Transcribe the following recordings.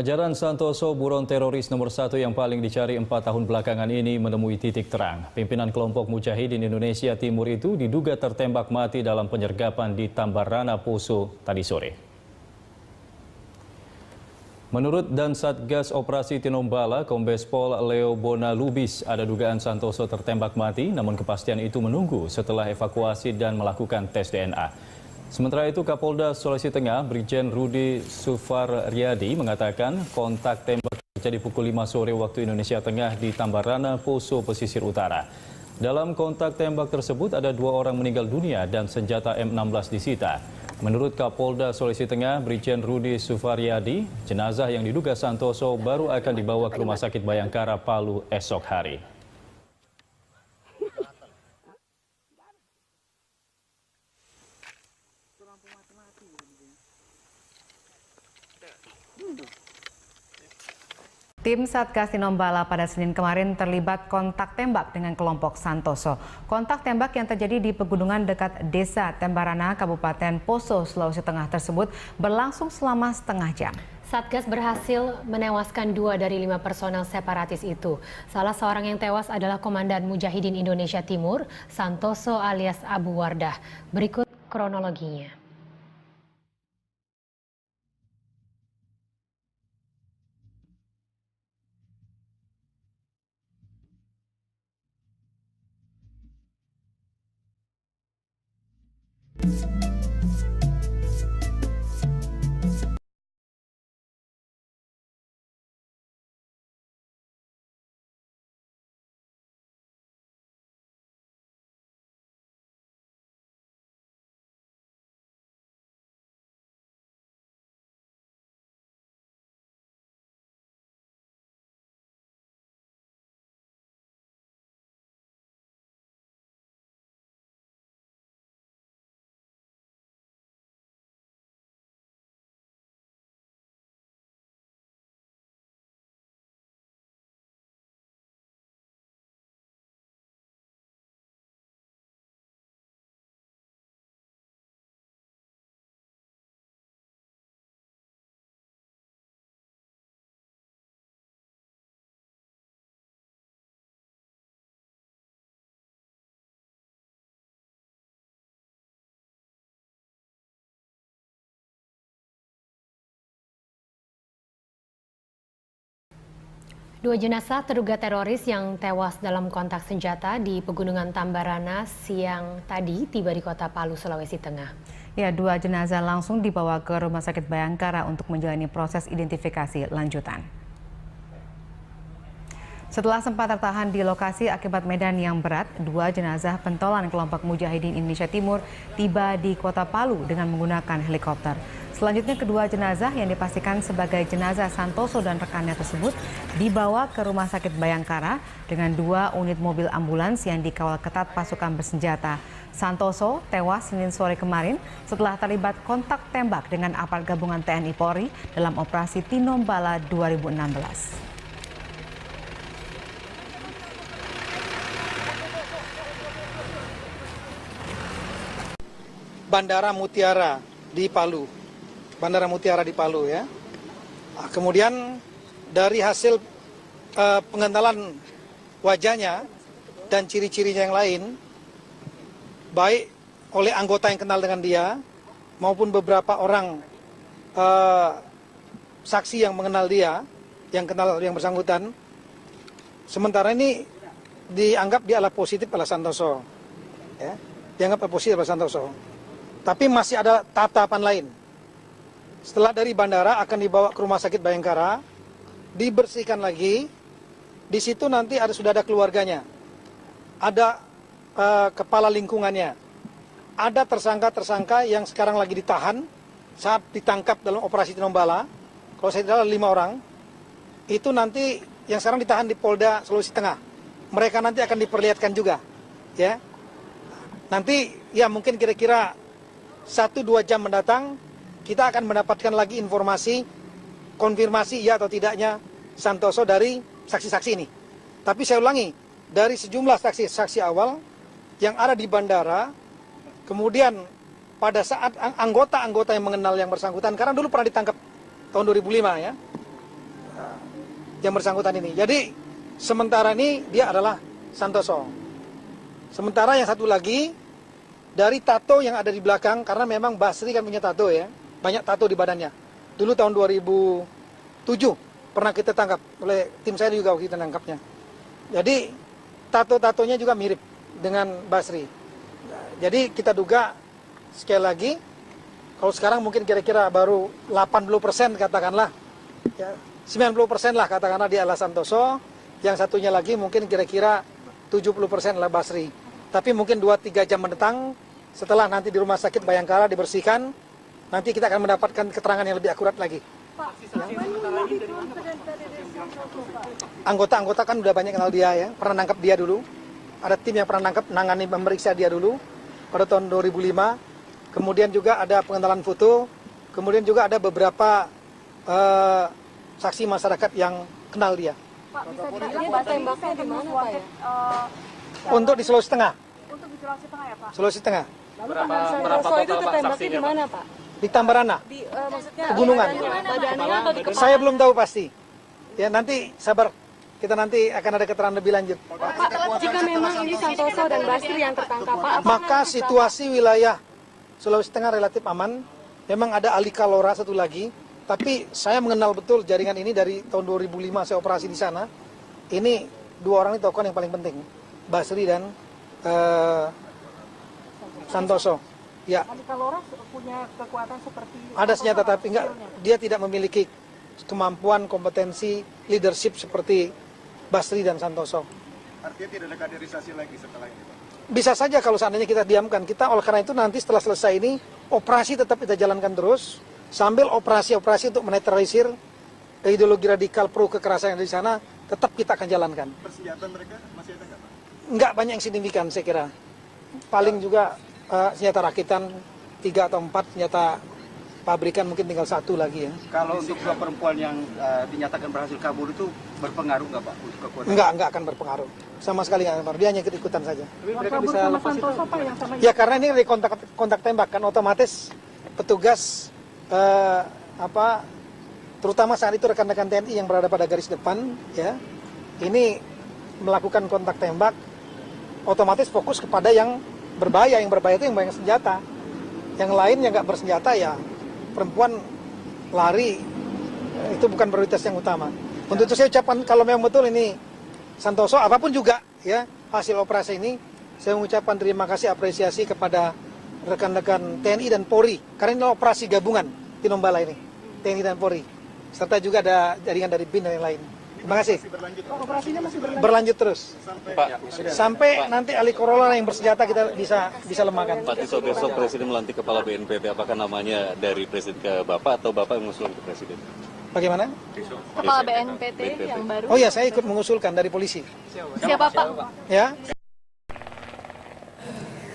Pengejaran Santoso, buron teroris nomor 1 yang paling dicari 4 tahun belakangan ini menemui titik terang. Pimpinan kelompok Mujahidin Indonesia Timur itu diduga tertembak mati dalam penyergapan di Tambarana Poso tadi sore. Menurut Dan Satgas Operasi Tinombala, Kombes Pol Leo Bonalubis, ada dugaan Santoso tertembak mati, namun kepastian itu menunggu setelah evakuasi dan melakukan tes DNA. Sementara itu, Kapolda Sulawesi Tengah, Brigjen Rudi Sufaryadi mengatakan kontak tembak terjadi pukul 5 sore waktu Indonesia Tengah di Tambarana Poso, pesisir utara. Dalam kontak tembak tersebut ada 2 orang meninggal dunia dan senjata M16 disita. Menurut Kapolda Sulawesi Tengah, Brigjen Rudi Sufaryadi, jenazah yang diduga Santoso baru akan dibawa ke Rumah Sakit Bayangkara Palu esok hari. Tim Satgas Tinombala pada Senin kemarin terlibat kontak tembak dengan kelompok Santoso. Kontak tembak yang terjadi di pegunungan dekat Desa Tambarana, Kabupaten Poso, Sulawesi Tengah tersebut berlangsung selama setengah jam. Satgas berhasil menewaskan 2 dari 5 personel separatis itu. Salah seorang yang tewas adalah Komandan Mujahidin Indonesia Timur, Santoso alias Abu Wardah. Berikut kronologinya. Dua jenazah terduga teroris yang tewas dalam kontak senjata di Pegunungan Tambarana siang tadi tiba di Kota Palu, Sulawesi Tengah. Ya, 2 jenazah langsung dibawa ke Rumah Sakit Bayangkara untuk menjalani proses identifikasi lanjutan. Setelah sempat tertahan di lokasi akibat medan yang berat, 2 jenazah pentolan kelompok Mujahidin Indonesia Timur tiba di Kota Palu dengan menggunakan helikopter. Selanjutnya, kedua jenazah yang dipastikan sebagai jenazah Santoso dan rekannya tersebut dibawa ke Rumah Sakit Bayangkara dengan 2 unit mobil ambulans yang dikawal ketat pasukan bersenjata. Santoso tewas Senin sore kemarin setelah terlibat kontak tembak dengan aparat gabungan TNI Polri dalam operasi Tinombala 2016. Bandara Mutiara di Palu. Bandara Mutiara di Palu ya. Nah, kemudian dari hasil pengentalan wajahnya dan ciri-cirinya yang lain, baik oleh anggota yang kenal dengan dia maupun beberapa orang saksi yang mengenal dia, yang kenal yang bersangkutan, sementara ini dianggap dia adalah positif pada Santoso, ya, dianggap positif pada Santoso. Tapi masih ada tahapan lain. Setelah dari bandara akan dibawa ke Rumah Sakit Bayangkara, dibersihkan lagi. Di situ nanti sudah ada keluarganya, ada kepala lingkungannya, ada tersangka-tersangka yang sekarang lagi ditahan saat ditangkap dalam operasi Tinombala. Kalau saya tidak salah 5 orang, itu nanti yang sekarang ditahan di Polda Sulawesi Tengah. Mereka nanti akan diperlihatkan juga, ya. Nanti ya mungkin kira-kira 1-2 jam mendatang kita akan mendapatkan lagi informasi konfirmasi ya atau tidaknya Santoso dari saksi-saksi ini. Tapi saya ulangi, dari sejumlah saksi-saksi awal yang ada di bandara, kemudian pada saat anggota-anggota yang mengenal yang bersangkutan, karena dulu pernah ditangkap tahun 2005 ya, yang bersangkutan ini. Jadi sementara ini dia adalah Santoso. Sementara yang satu lagi dari tato yang ada di belakang, karena memang Basri kan punya tato ya, banyak tato di badannya. Dulu tahun 2007 pernah kita tangkap oleh tim saya juga waktu kita tangkapnya. Jadi tato-tatonya juga mirip dengan Basri. Jadi kita duga sekali lagi, kalau sekarang mungkin kira-kira baru 80% katakanlah, ya, 90% lah katakanlah dia adalah Santoso, yang satunya lagi mungkin kira-kira 70% adalah Basri. Tapi mungkin 2-3 jam mendatang, setelah nanti di rumah sakit Bayangkara dibersihkan, nanti kita akan mendapatkan keterangan yang lebih akurat lagi. Anggota-anggota kan udah banyak kenal dia ya, pernah nangkap dia dulu. Ada tim yang pernah nangkap, nangani memeriksa dia dulu pada tahun 2005. Kemudian juga ada pengenalan foto, kemudian juga ada beberapa saksi masyarakat yang kenal dia. Pak, bisa dibilang tembaknya di mana, Pak ya? Untuk di Sulawesi Tengah. Untuk di Sulawesi Tengah ya, Pak? Sulawesi Tengah. Lalu Santoso itu tertembaknya di mana, Pak? Di Tambarana. Maksudnya Pegunungan. badannya atau di kepala? Saya belum tahu pasti. Ya nanti sabar, kita nanti akan ada keterangan lebih lanjut. Pak, jika memang ini Santoso dan Basri yang tertangkap, Pak, Maka situasi wilayah Sulawesi Tengah relatif aman. Memang ada Ali Kalora satu lagi, tapi saya mengenal betul jaringan ini dari tahun 2005 saya operasi di sana. Ini dua orang ini tokoh yang paling penting, Basri dan Santoso. Ya. Ali Kalora punya kekuatan seperti Ada senjata tapi enggak, dia tidak memiliki kemampuan, kompetensi, leadership seperti Basri dan Santoso. Artinya tidak ada kaderisasi lagi setelah ini, Pak? Bisa saja kalau seandainya kita diamkan. Kita oleh karena itu nanti setelah selesai ini, operasi tetap kita jalankan terus, sambil operasi-operasi untuk menetralisir ideologi radikal pro kekerasan yang ada di sana, tetap kita akan jalankan. Persenjataan mereka masih ada nggak, Pak? Enggak banyak yang signifikan saya kira. Paling juga senjata rakitan 3 atau 4, senjata pabrikan mungkin tinggal 1 lagi ya. Kalau untuk dua perempuan yang dinyatakan berhasil kabur itu berpengaruh nggak, Pak, untuk kekuatan? Enggak akan berpengaruh. Sama sekali enggak berpengaruh. Dia hanya ikut-ikutan saja. mereka bisa lepas itu? Pak, yang sama Ya karena ini dari kontak tembak kan otomatis petugas terutama saat itu rekan-rekan TNI yang berada pada garis depan ya, ini melakukan kontak tembak, otomatis fokus kepada yang berbahaya itu yang banyak senjata. Yang lain yang nggak bersenjata ya perempuan lari, itu bukan prioritas yang utama. Untuk itu saya ucapkan kalau memang betul ini Santoso apapun juga ya hasil operasi ini, saya mengucapkan terima kasih apresiasi kepada rekan-rekan TNI dan Polri karena ini operasi gabungan Tinombala ini, TNI dan Polri, serta juga ada jaringan dari BIN dan yang lain. Terima kasih. operasinya masih Berlanjut terus sampai nanti Ali Korola yang bersenjata kita bisa lemahkan. Pak Tito, besok Presiden melantik Kepala BNPT, apakah namanya dari Presiden ke Bapak atau Bapak yang mengusulkan ke Presiden? Bagaimana? Kepala BNPT yang baru. Oh ya, saya ikut mengusulkan dari polisi. Siapa, Pak? Ya.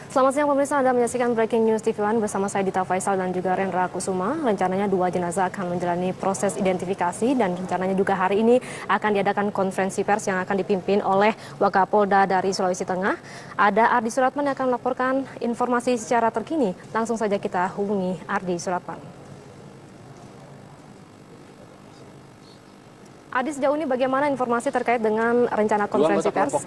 Selamat siang pemirsa, Anda menyaksikan Breaking News TV One bersama saya Dita Faisal dan juga Rendra Kusuma. Rencananya 2 jenazah akan menjalani proses identifikasi dan rencananya juga hari ini akan diadakan konferensi pers yang akan dipimpin oleh Wakapolda dari Sulawesi Tengah. Ada Ardi Suratman yang akan melaporkan informasi secara terkini. Langsung saja kita hubungi Ardi Suratman. Ardi, sejauh ini bagaimana informasi terkait dengan rencana konferensi pers?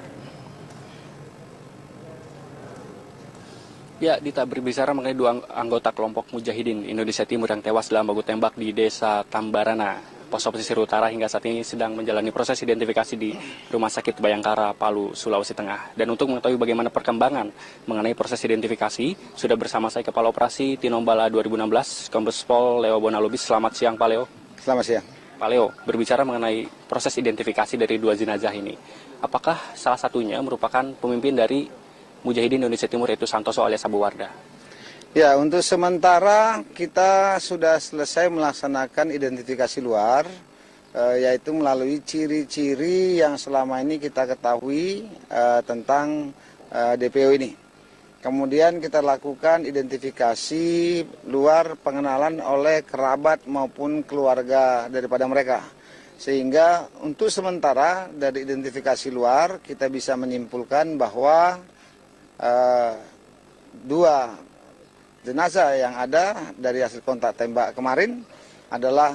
Ya, Dita, berbicara mengenai 2 anggota kelompok Mujahidin Indonesia Timur yang tewas dalam baku tembak di Desa Tambarana, Poso Pesisir Utara hingga saat ini sedang menjalani proses identifikasi di Rumah Sakit Bayangkara, Palu, Sulawesi Tengah. Dan untuk mengetahui bagaimana perkembangan mengenai proses identifikasi, sudah bersama saya Kepala Operasi Tinombala 2016, Kombes Pol Leo Bonalubis. Selamat siang, Pak Leo. Selamat siang. Pak Leo, berbicara mengenai proses identifikasi dari 2 jenazah ini, apakah salah satunya merupakan pemimpin dari Mujahidin Indonesia Timur, yaitu Santoso alias Abu Wardah? Ya, untuk sementara kita sudah selesai melaksanakan identifikasi luar, yaitu melalui ciri-ciri yang selama ini kita ketahui tentang DPO ini. Kemudian kita lakukan identifikasi luar, pengenalan oleh kerabat maupun keluarga daripada mereka. Sehingga untuk sementara dari identifikasi luar kita bisa menyimpulkan bahwa 2 jenazah yang ada dari hasil kontak tembak kemarin adalah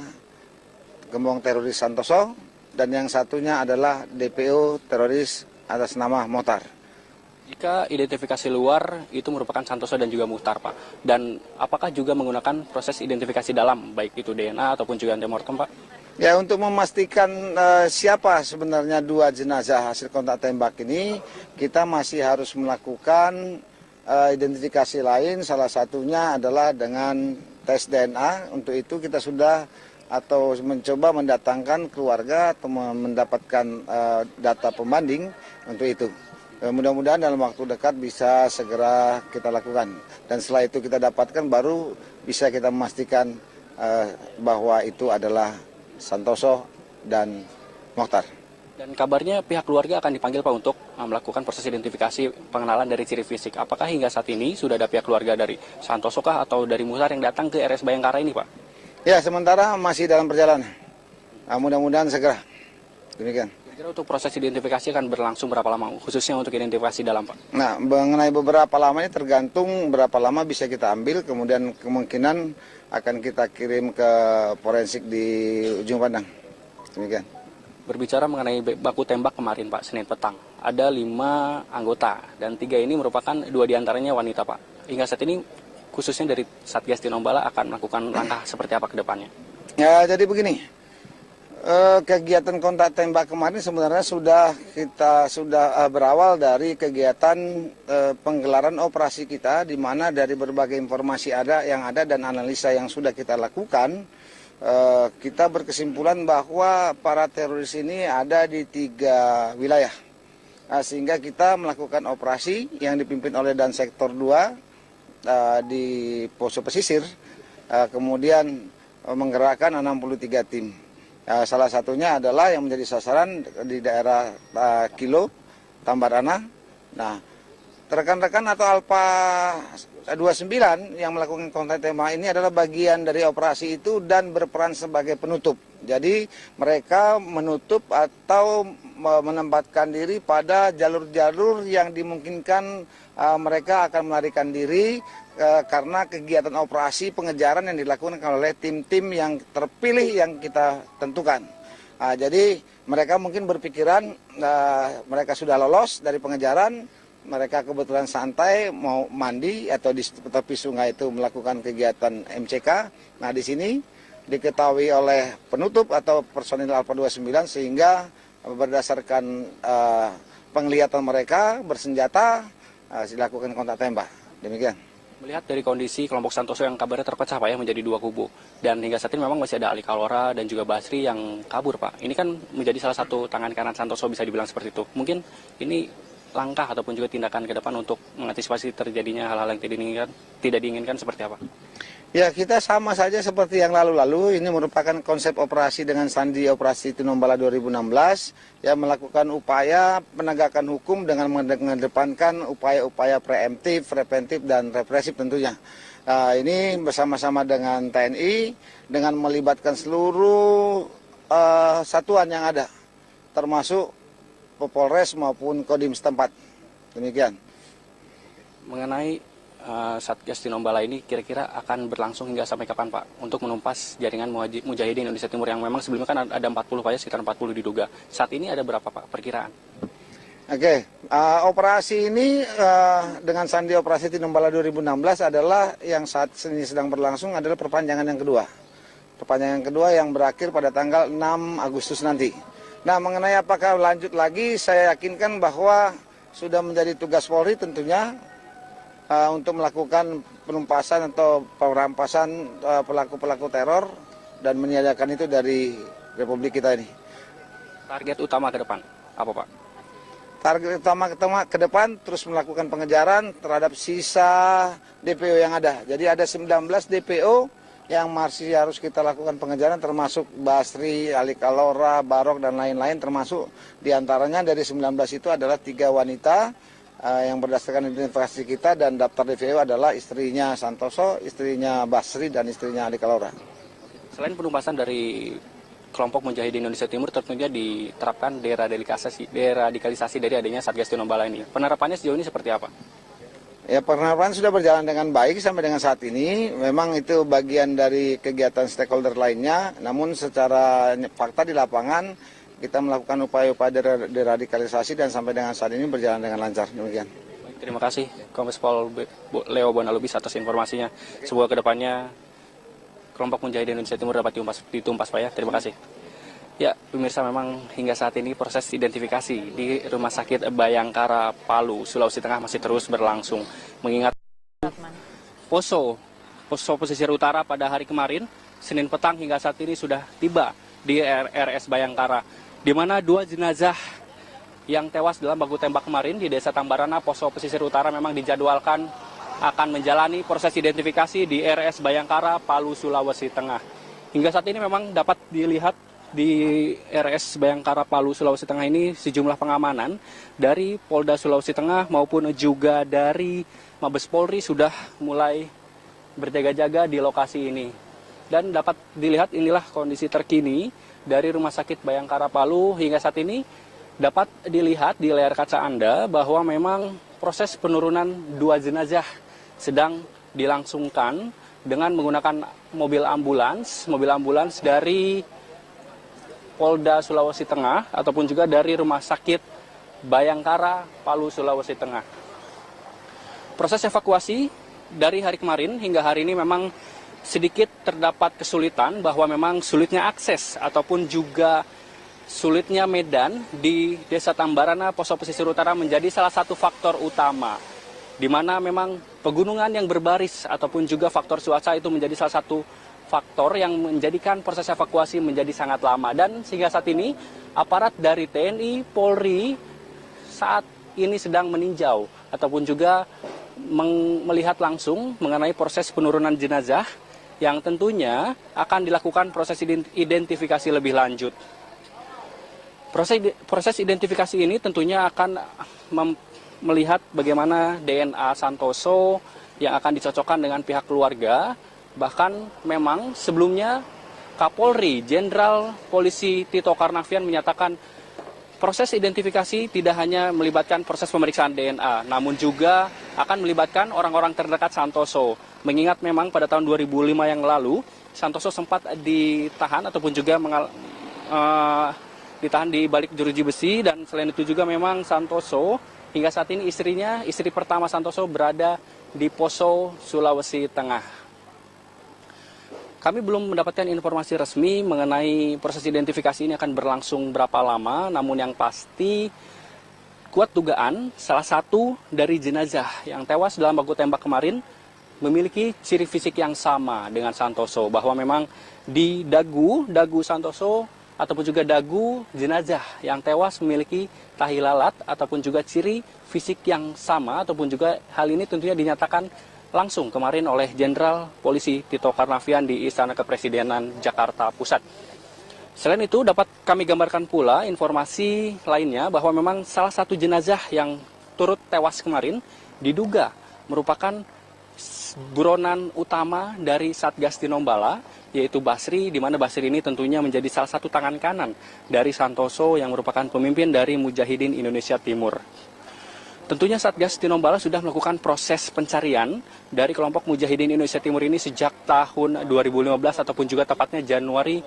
gembong teroris Santoso dan yang satunya adalah DPO teroris atas nama Mohtar. Jika identifikasi luar itu merupakan Santoso dan juga Muhtar, Pak. Dan apakah juga menggunakan proses identifikasi dalam, baik itu DNA ataupun juga antemortem, Pak? Ya, untuk memastikan siapa sebenarnya dua jenazah hasil kontak tembak ini, kita masih harus melakukan identifikasi lain. Salah satunya adalah dengan tes DNA. Untuk itu kita sudah atau mencoba mendatangkan keluarga atau mendapatkan data pembanding untuk itu. Mudah-mudahan dalam waktu dekat bisa segera kita lakukan. Dan setelah itu kita dapatkan baru bisa kita memastikan bahwa itu adalah Santoso dan Mohtar. Dan kabarnya pihak keluarga akan dipanggil, Pak, untuk melakukan proses identifikasi pengenalan dari ciri fisik. Apakah hingga saat ini sudah ada pihak keluarga dari Santoso kah atau dari Muhtar yang datang ke RS Bayangkara ini, Pak? Ya, sementara masih dalam perjalanan. Mudah-mudahan segera. Demikian. Kira-kira untuk proses identifikasi akan berlangsung berapa lama, khususnya untuk identifikasi dalam, Pak? Nah, mengenai beberapa lamanya tergantung berapa lama bisa kita ambil, kemudian kemungkinan akan kita kirim ke forensik di Ujung Pandang. Demikian. Berbicara mengenai baku tembak kemarin, Pak, Senin petang, ada 5 anggota dan 3 ini merupakan 2 diantaranya wanita, Pak. Hingga saat ini khususnya dari Satgas Tinombala akan melakukan langkah seperti apa ke depannya? Ya, jadi begini. Kegiatan kontak tembak kemarin sebenarnya sudah berawal dari kegiatan penggelaran operasi kita, di mana dari berbagai informasi yang ada dan analisa yang sudah kita lakukan, kita berkesimpulan bahwa para teroris ini ada di 3 wilayah. Sehingga kita melakukan operasi yang dipimpin oleh Dan Sektor 2 di Poso Pesisir, kemudian menggerakkan 63 tim. Salah satunya adalah yang menjadi sasaran di daerah Kilo, Tambarana. Nah, rekan-rekan atau Alfa 29 yang melakukan kontak tembak ini adalah bagian dari operasi itu dan berperan sebagai penutup. Jadi mereka menutup atau menempatkan diri pada jalur-jalur yang dimungkinkan mereka akan melarikan diri karena kegiatan operasi pengejaran yang dilakukan oleh tim-tim yang terpilih yang kita tentukan. Jadi mereka mungkin berpikiran mereka sudah lolos dari pengejaran, mereka kebetulan santai mau mandi atau di tepi sungai itu melakukan kegiatan MCK. Nah, di sini diketahui oleh penutup atau personil Alfa 29 sehingga berdasarkan penglihatan mereka bersenjata dilakukan kontak tembak. Demikian. Melihat dari kondisi kelompok Santoso yang kabarnya terpecah, Pak, ya, menjadi 2 kubu. Dan hingga saat ini memang masih ada Ali Kalora dan juga Basri yang kabur, Pak. Ini kan menjadi salah satu tangan kanan Santoso, bisa dibilang seperti itu. Mungkin ini langkah ataupun juga tindakan ke depan untuk mengantisipasi terjadinya hal-hal yang tidak diinginkan seperti apa? Ya, kita sama saja seperti yang lalu-lalu. Ini merupakan konsep operasi dengan sandi operasi Tinombala 2016 yang melakukan upaya penegakan hukum dengan mengedepankan upaya-upaya preemptif, preventif, dan represif tentunya. Ini bersama-sama dengan TNI dengan melibatkan seluruh satuan yang ada, termasuk Polres maupun Kodim setempat. Demikian. Mengenai Satgas Tinombala ini kira-kira akan berlangsung hingga sampai kapan, Pak? Untuk menumpas jaringan Mujahidin Indonesia Timur yang memang sebelumnya kan ada 40, Pak, ya, sekitar 40 diduga. Saat ini ada berapa, Pak, perkiraan? Oke, operasi ini dengan sandi operasi Tinombala 2016 adalah yang saat ini sedang berlangsung adalah perpanjangan yang kedua. Perpanjangan kedua yang berakhir pada tanggal 6 Agustus nanti. Nah, mengenai apakah lanjut lagi, saya yakinkan bahwa sudah menjadi tugas Polri tentunya untuk melakukan penumpasan atau perampasan pelaku-pelaku teror dan meniadakan itu dari Republik kita ini. Target utama ke depan apa, Pak? Target utama ke depan terus melakukan pengejaran terhadap sisa DPO yang ada. Jadi ada 19 DPO yang masih harus kita lakukan pengejaran, termasuk Basri, Ali Kalora, Barok, dan lain-lain, termasuk diantaranya dari 19 itu adalah 3 wanita yang berdasarkan identifikasi kita, dan daftar DPO adalah istrinya Santoso, istrinya Basri, dan istrinya Ali Kalora. Selain penumpasan dari kelompok Mujahidin Indonesia Timur, tentunya diterapkan deradikalisasi dari adanya Satgas Tinombala ini. Penerapannya sejauh ini seperti apa? Ya, penerapan sudah berjalan dengan baik sampai dengan saat ini. Memang itu bagian dari kegiatan stakeholder lainnya, namun secara fakta di lapangan kita melakukan upaya-upaya deradikalisasi dan sampai dengan saat ini berjalan dengan lancar. Demikian. Baik, terima kasih Kombes Pol Leo Bona Lubis atas informasinya. Semoga kedepannya kelompok Mujahidin Indonesia Timur dapat ditumpas Pak ya. Terima kasih. Ya, pemirsa, memang hingga saat ini proses identifikasi di Rumah Sakit Bayangkara Palu, Sulawesi Tengah masih terus berlangsung. Mengingat poso pesisir utara pada hari kemarin, Senin petang hingga saat ini sudah tiba di RS Bayangkara, di mana 2 jenazah yang tewas dalam baku tembak kemarin di Desa Tambarana, poso pesisir utara memang dijadwalkan akan menjalani proses identifikasi di RS Bayangkara Palu, Sulawesi Tengah. Hingga saat ini memang dapat dilihat di RS Bayangkara Palu, Sulawesi Tengah ini sejumlah pengamanan dari Polda Sulawesi Tengah maupun juga dari Mabes Polri sudah mulai berjaga-jaga di lokasi ini. Dan dapat dilihat inilah kondisi terkini dari Rumah Sakit Bayangkara Palu. Hingga saat ini dapat dilihat di layar kaca Anda bahwa memang proses penurunan 2 jenazah sedang dilangsungkan dengan menggunakan mobil ambulans dari Polda Sulawesi Tengah ataupun juga dari Rumah Sakit Bayangkara Palu, Sulawesi Tengah. Proses evakuasi dari hari kemarin hingga hari ini memang sedikit terdapat kesulitan, bahwa memang sulitnya akses ataupun juga sulitnya medan di Desa Tambarana, Poso Pesisir Utara menjadi salah satu faktor utama, di mana memang pegunungan yang berbaris ataupun juga faktor cuaca itu menjadi salah satu faktor yang menjadikan proses evakuasi menjadi sangat lama. Dan sehingga saat ini aparat dari TNI, Polri saat ini sedang meninjau ataupun juga melihat langsung mengenai proses penurunan jenazah yang tentunya akan dilakukan proses identifikasi lebih lanjut. Proses identifikasi ini tentunya akan melihat bagaimana DNA Santoso yang akan dicocokkan dengan pihak keluarga. Bahkan memang sebelumnya Kapolri Jenderal Polisi Tito Karnavian menyatakan proses identifikasi tidak hanya melibatkan proses pemeriksaan DNA, namun juga akan melibatkan orang-orang terdekat Santoso. Mengingat memang pada tahun 2005 yang lalu, Santoso sempat ditahan ataupun juga ditahan di balik jeruji besi, dan selain itu juga memang Santoso hingga saat ini istri pertama Santoso berada di Poso, Sulawesi Tengah. Kami belum mendapatkan informasi resmi mengenai proses identifikasi ini akan berlangsung berapa lama, namun yang pasti kuat dugaan salah satu dari jenazah yang tewas dalam baku tembak kemarin memiliki ciri fisik yang sama dengan Santoso, bahwa memang di dagu Santoso ataupun juga dagu jenazah yang tewas memiliki tahi lalat ataupun juga ciri fisik yang sama, ataupun juga hal ini tentunya dinyatakan langsung kemarin oleh Jenderal Polisi Tito Karnavian di Istana Kepresidenan Jakarta Pusat. Selain itu dapat kami gambarkan pula informasi lainnya bahwa memang salah satu jenazah yang turut tewas kemarin diduga merupakan buronan utama dari Satgas Tinombala, yaitu Basri, di mana Basri ini tentunya menjadi salah satu tangan kanan dari Santoso yang merupakan pemimpin dari Mujahidin Indonesia Timur. Tentunya Satgas Tinombala sudah melakukan proses pencarian dari kelompok Mujahidin Indonesia Timur ini sejak tahun 2015 ataupun juga tepatnya Januari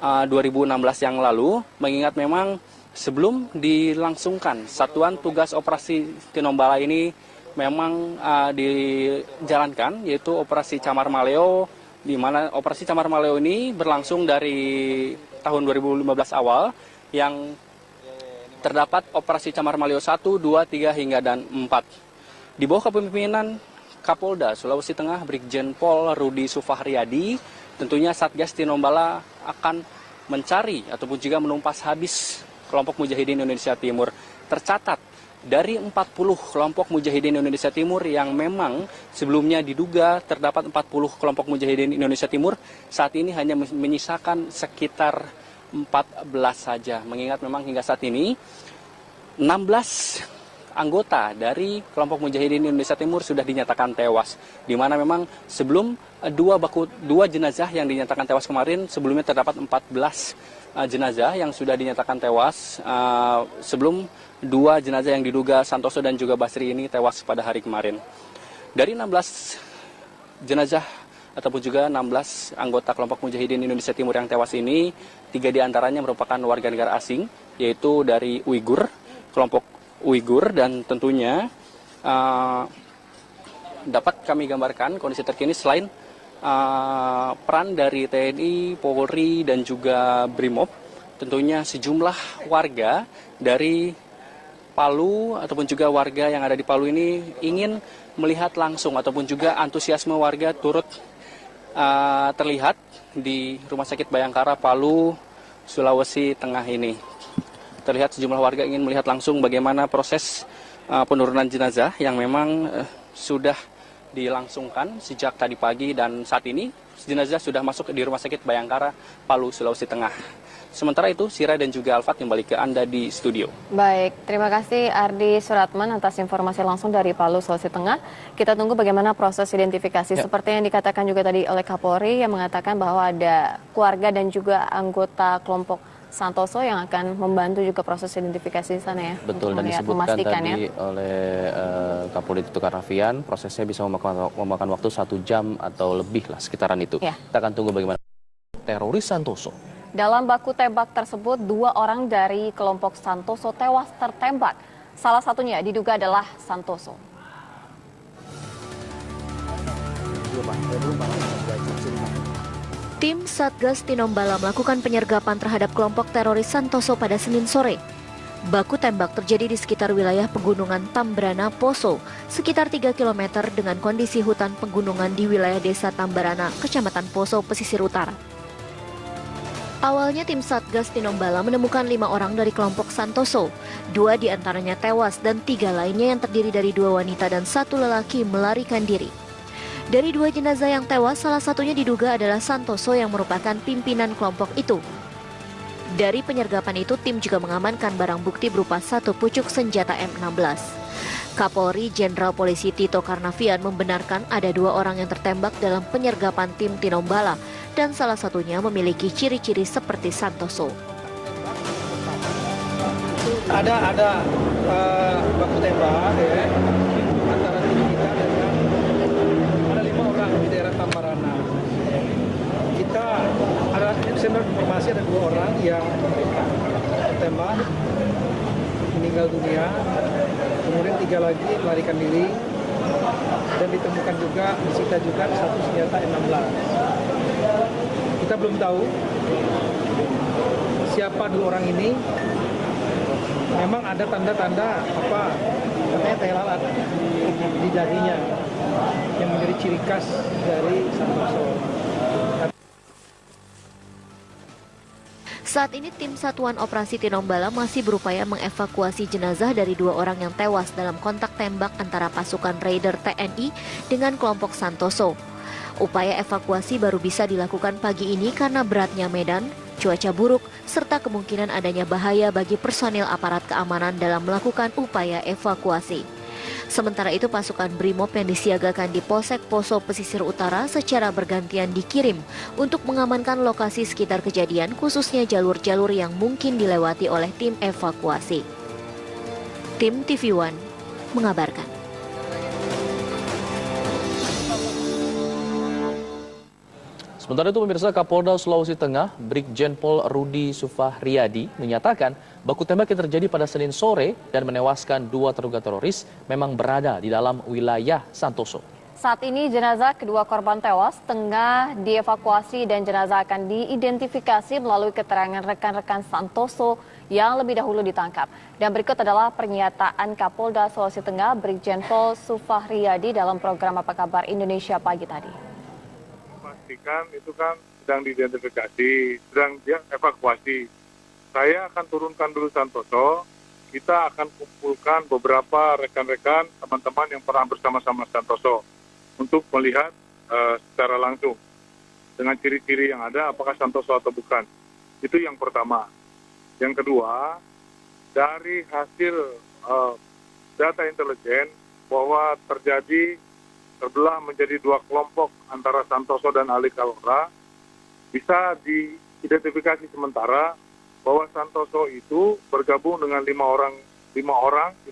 2016 yang lalu, mengingat memang sebelum dilangsungkan Satuan Tugas Operasi Tinombala ini memang dijalankan, yaitu Operasi Camar Maleo, di mana Operasi Camar Maleo ini berlangsung dari tahun 2015 awal, yang terdapat Operasi Camar Maleo 1, 2, 3, hingga dan 4. Di bawah kepemimpinan Kapolda Sulawesi Tengah Brigjen Pol Rudi Sufahriyadi, tentunya Satgas Tinombala akan mencari ataupun juga menumpas habis kelompok Mujahidin Indonesia Timur. Tercatat dari 40 kelompok Mujahidin Indonesia Timur yang memang sebelumnya diduga terdapat 40 kelompok Mujahidin Indonesia Timur, saat ini hanya menyisakan sekitar 14 saja, mengingat memang hingga saat ini 16 anggota dari kelompok Mujahidin Indonesia Timur sudah dinyatakan tewas, di mana memang sebelum dua jenazah yang dinyatakan tewas kemarin, sebelumnya terdapat 14 jenazah yang sudah dinyatakan tewas sebelum 2 jenazah yang diduga Santoso dan juga Basri ini tewas pada hari kemarin. Dari 16 jenazah ataupun juga 16 anggota kelompok Mujahidin Indonesia Timur yang tewas ini, 3 diantaranya merupakan warga negara asing, yaitu dari Uighur, kelompok Uighur, dan tentunya dapat kami gambarkan kondisi terkini selain peran dari TNI, Polri, dan juga Brimob, tentunya sejumlah warga dari Palu ataupun juga warga yang ada di Palu ini ingin melihat langsung ataupun juga antusiasme warga turut terlihat di Rumah Sakit Bayangkara Palu, Sulawesi Tengah ini. Terlihat sejumlah warga ingin melihat langsung bagaimana proses penurunan jenazah yang memang sudah dilangsungkan sejak tadi pagi, dan saat ini jenazah sudah masuk di Rumah Sakit Bayangkara Palu, Sulawesi Tengah. Sementara itu, Sira dan juga Alfat kembali ke Anda di studio. Baik, terima kasih Ardi Suratman atas informasi langsung dari Palu, Sulawesi Tengah. Kita tunggu bagaimana proses identifikasi. Seperti yang dikatakan juga tadi oleh Kapolri yang mengatakan bahwa ada keluarga dan juga anggota kelompok Santoso yang akan membantu juga proses identifikasi di sana ya. Betul, dan disebutkan tadi oleh Kapolri Tito Karnavian, prosesnya bisa memakan waktu 1 jam atau lebih lah, sekitaran itu. Ya. Kita akan tunggu bagaimana teroris Santoso. Dalam baku tembak tersebut, 2 orang dari kelompok Santoso tewas tertembak. Salah satunya diduga adalah Santoso. Tim Satgas Tinombala melakukan penyergapan terhadap kelompok teroris Santoso pada Senin sore. Baku tembak terjadi di sekitar wilayah pegunungan Tambarana, Poso, sekitar 3 km dengan kondisi hutan pegunungan di wilayah desa Tambarana, Kecamatan Poso, pesisir utara. Awalnya tim Satgas Tinombala menemukan 5 orang dari kelompok Santoso. 2 diantaranya tewas dan 3 lainnya yang terdiri dari 2 wanita dan 1 lelaki melarikan diri. Dari 2 jenazah yang tewas, salah satunya diduga adalah Santoso yang merupakan pimpinan kelompok itu. Dari penyergapan itu, tim juga mengamankan barang bukti berupa 1 pucuk senjata M16. Kapolri Jenderal Polisi Tito Karnavian membenarkan ada 2 orang yang tertembak dalam penyergapan tim Tinombala dan salah satunya memiliki ciri-ciri seperti Santoso. Ada baku tembak ya, antara tim kita dengan ada 5 orang di daerah Tambarana. Kita ada informasi ada 2 orang yang tertembak meninggal dunia, kemudian 3 lagi melarikan diri, dan ditemukan juga disita juga 1 senjata M16. Kita belum tahu siapa 2 orang ini. Memang ada tanda-tanda katanya teh lalat di dahinya yang menjadi ciri khas dari Santoso. Saat ini tim Satuan Operasi Tinombala masih berupaya mengevakuasi jenazah dari 2 orang yang tewas dalam kontak tembak antara pasukan Raider TNI dengan kelompok Santoso. Upaya evakuasi baru bisa dilakukan pagi ini karena beratnya medan, cuaca buruk, serta kemungkinan adanya bahaya bagi personil aparat keamanan dalam melakukan upaya evakuasi. Sementara itu, pasukan Brimob yang disiagakan di Polsek Poso Pesisir Utara secara bergantian dikirim untuk mengamankan lokasi sekitar kejadian, khususnya jalur-jalur yang mungkin dilewati oleh tim evakuasi. Tim TV One mengabarkan. Sementara itu, pemirsa, Kapolda Sulawesi Tengah, Brigjen Pol Rudi Sufahriyadi menyatakan baku tembak yang terjadi pada Senin sore dan menewaskan 2 terduga teroris memang berada di dalam wilayah Santoso. Saat ini jenazah kedua korban tewas tengah dievakuasi dan jenazah akan diidentifikasi melalui keterangan rekan-rekan Santoso yang lebih dahulu ditangkap. Dan berikut adalah pernyataan Kapolda Sulawesi Tengah, Brigjen Pol Sufahriyadi dalam program Apa Kabar Indonesia pagi tadi. Itu kan sedang diidentifikasi, sedang dievakuasi. Saya akan turunkan dulu Santoso, kita akan kumpulkan beberapa rekan-rekan, teman-teman yang pernah bersama-sama Santoso untuk melihat secara langsung dengan ciri-ciri yang ada apakah Santoso atau bukan. Itu yang pertama. Yang kedua, dari hasil data intelijen bahwa terbelah menjadi 2 kelompok antara Santoso dan Ali Kalora, bisa diidentifikasi sementara bahwa Santoso itu bergabung dengan 5 orang di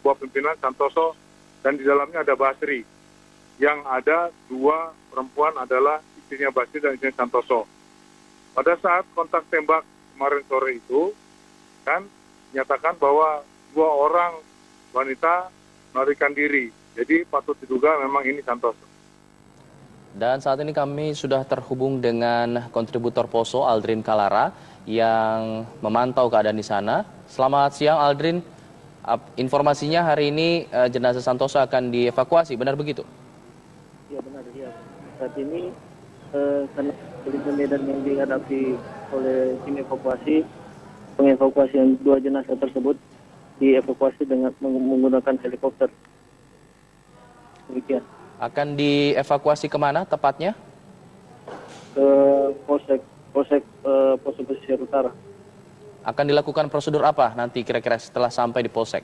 bawah pimpinan Santoso, dan di dalamnya ada Basri. Yang ada 2 perempuan adalah istrinya Basir dan istrinya Santoso. Pada saat kontak tembak kemarin sore itu, kan menyatakan bahwa 2 orang wanita melarikan diri. Jadi patut diduga memang ini Santoso. Dan saat ini kami sudah terhubung dengan kontributor Poso, Aldrin Kalara, yang memantau keadaan di sana. Selamat siang, Aldrin. Informasinya hari ini jenazah Santoso akan dievakuasi, benar begitu? Ya benar, ya. Saat ini karena kondisi medan yang dihadapi oleh tim evakuasi, pengevakuasian 2 jenazah tersebut dievakuasi dengan menggunakan helikopter. Demikian. Akan dievakuasi kemana tepatnya? Ke Polsek Pesisir Utara. Akan dilakukan prosedur apa nanti kira-kira setelah sampai di Polsek?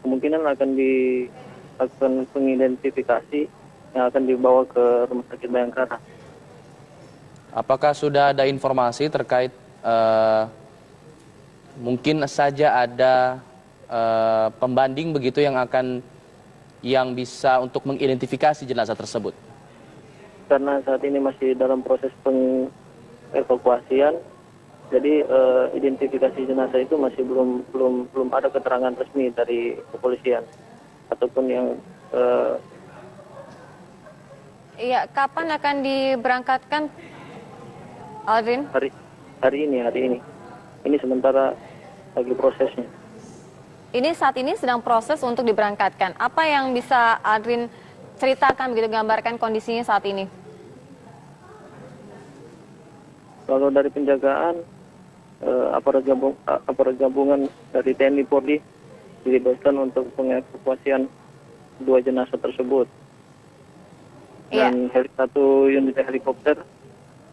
Kemungkinan akan dilakukan pengidentifikasi yang akan dibawa ke Rumah Sakit Bayangkara. Apakah sudah ada informasi terkait mungkin saja ada pembanding begitu yang bisa untuk mengidentifikasi jenazah tersebut? Karena saat ini masih dalam proses pengevakuasian, jadi identifikasi jenazah itu masih belum ada keterangan resmi dari kepolisian ataupun yang. Iya, kapan akan diberangkatkan, Aldrin? Hari ini. Ini sementara lagi prosesnya. Ini saat ini sedang proses untuk diberangkatkan. Apa yang bisa Aldrin ceritakan begitu, gambarkan kondisinya saat ini? Kalau dari penjagaan, aparat gabungan dari TNI Polri dilibatkan untuk pengevakuasian 2 jenazah tersebut. Dan satu unit helikopter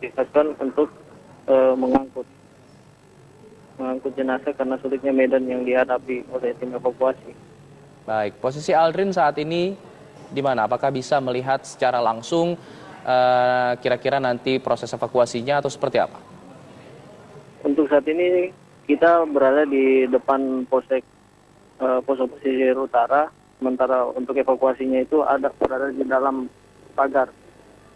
disiapkan untuk mengangkut jenazah karena sulitnya medan yang dihadapi oleh tim evakuasi. Baik, posisi Aldrin saat ini di mana? Apakah bisa melihat secara langsung kira-kira nanti proses evakuasinya atau seperti apa? Untuk saat ini kita berada di depan Polsek Pesisir Utara, sementara untuk evakuasinya itu berada di dalam pagar.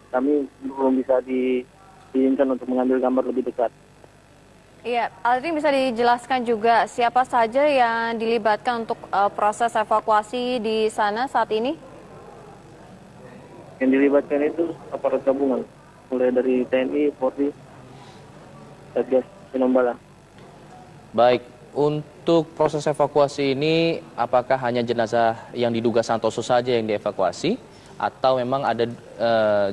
Kami belum bisa diizinkan untuk mengambil gambar lebih dekat. Iya, Aldrin bisa dijelaskan juga siapa saja yang dilibatkan untuk proses evakuasi di sana saat ini? Yang dilibatkan itu aparat gabungan, mulai dari TNI, Polri, Satgas Tinombala. Baik, untuk proses evakuasi ini apakah hanya jenazah yang diduga Santoso saja yang dievakuasi atau memang ada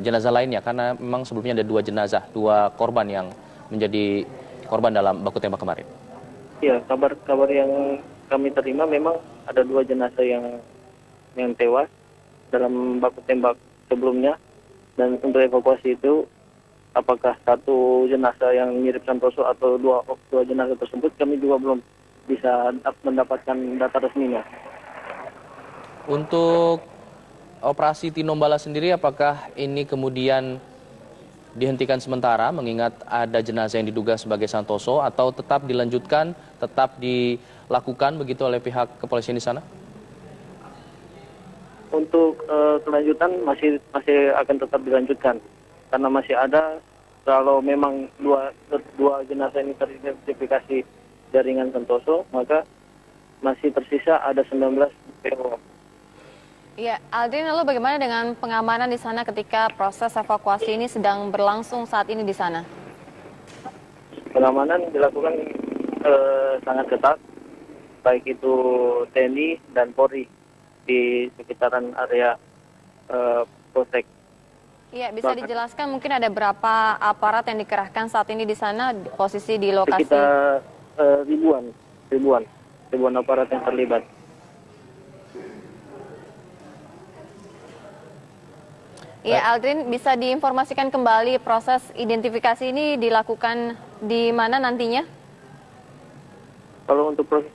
jenazah lainnya? Karena memang sebelumnya ada 2 jenazah, 2 korban yang menjadi korban dalam baku tembak kemarin. Iya, kabar yang kami terima memang ada 2 jenazah yang tewas dalam baku tembak sebelumnya, dan untuk evakuasi itu apakah 1 jenazah yang mirip Santoso atau dua jenazah tersebut kami juga belum bisa mendapatkan data resminya. Untuk operasi Tinombala sendiri apakah ini kemudian dihentikan sementara mengingat ada jenazah yang diduga sebagai Santoso atau tetap dilanjutkan, tetap dilakukan begitu oleh pihak kepolisian di sana? Untuk kelanjutan masih akan tetap dilanjutkan karena masih ada, kalau memang dua jenazah ini teridentifikasi jaringan Santoso, maka masih tersisa ada 19 PO. Iya, Aldrin, lalu bagaimana dengan pengamanan di sana ketika proses evakuasi ini sedang berlangsung saat ini di sana? Pengamanan dilakukan sangat ketat, baik itu TNI dan Polri di sekitaran area Polsek. Iya, bisa dijelaskan mungkin ada berapa aparat yang dikerahkan saat ini di sana, posisi di lokasi? Sekitar ribuan aparat yang terlibat. Iya, Aldrin, bisa diinformasikan kembali proses identifikasi ini dilakukan di mana nantinya? Kalau untuk proses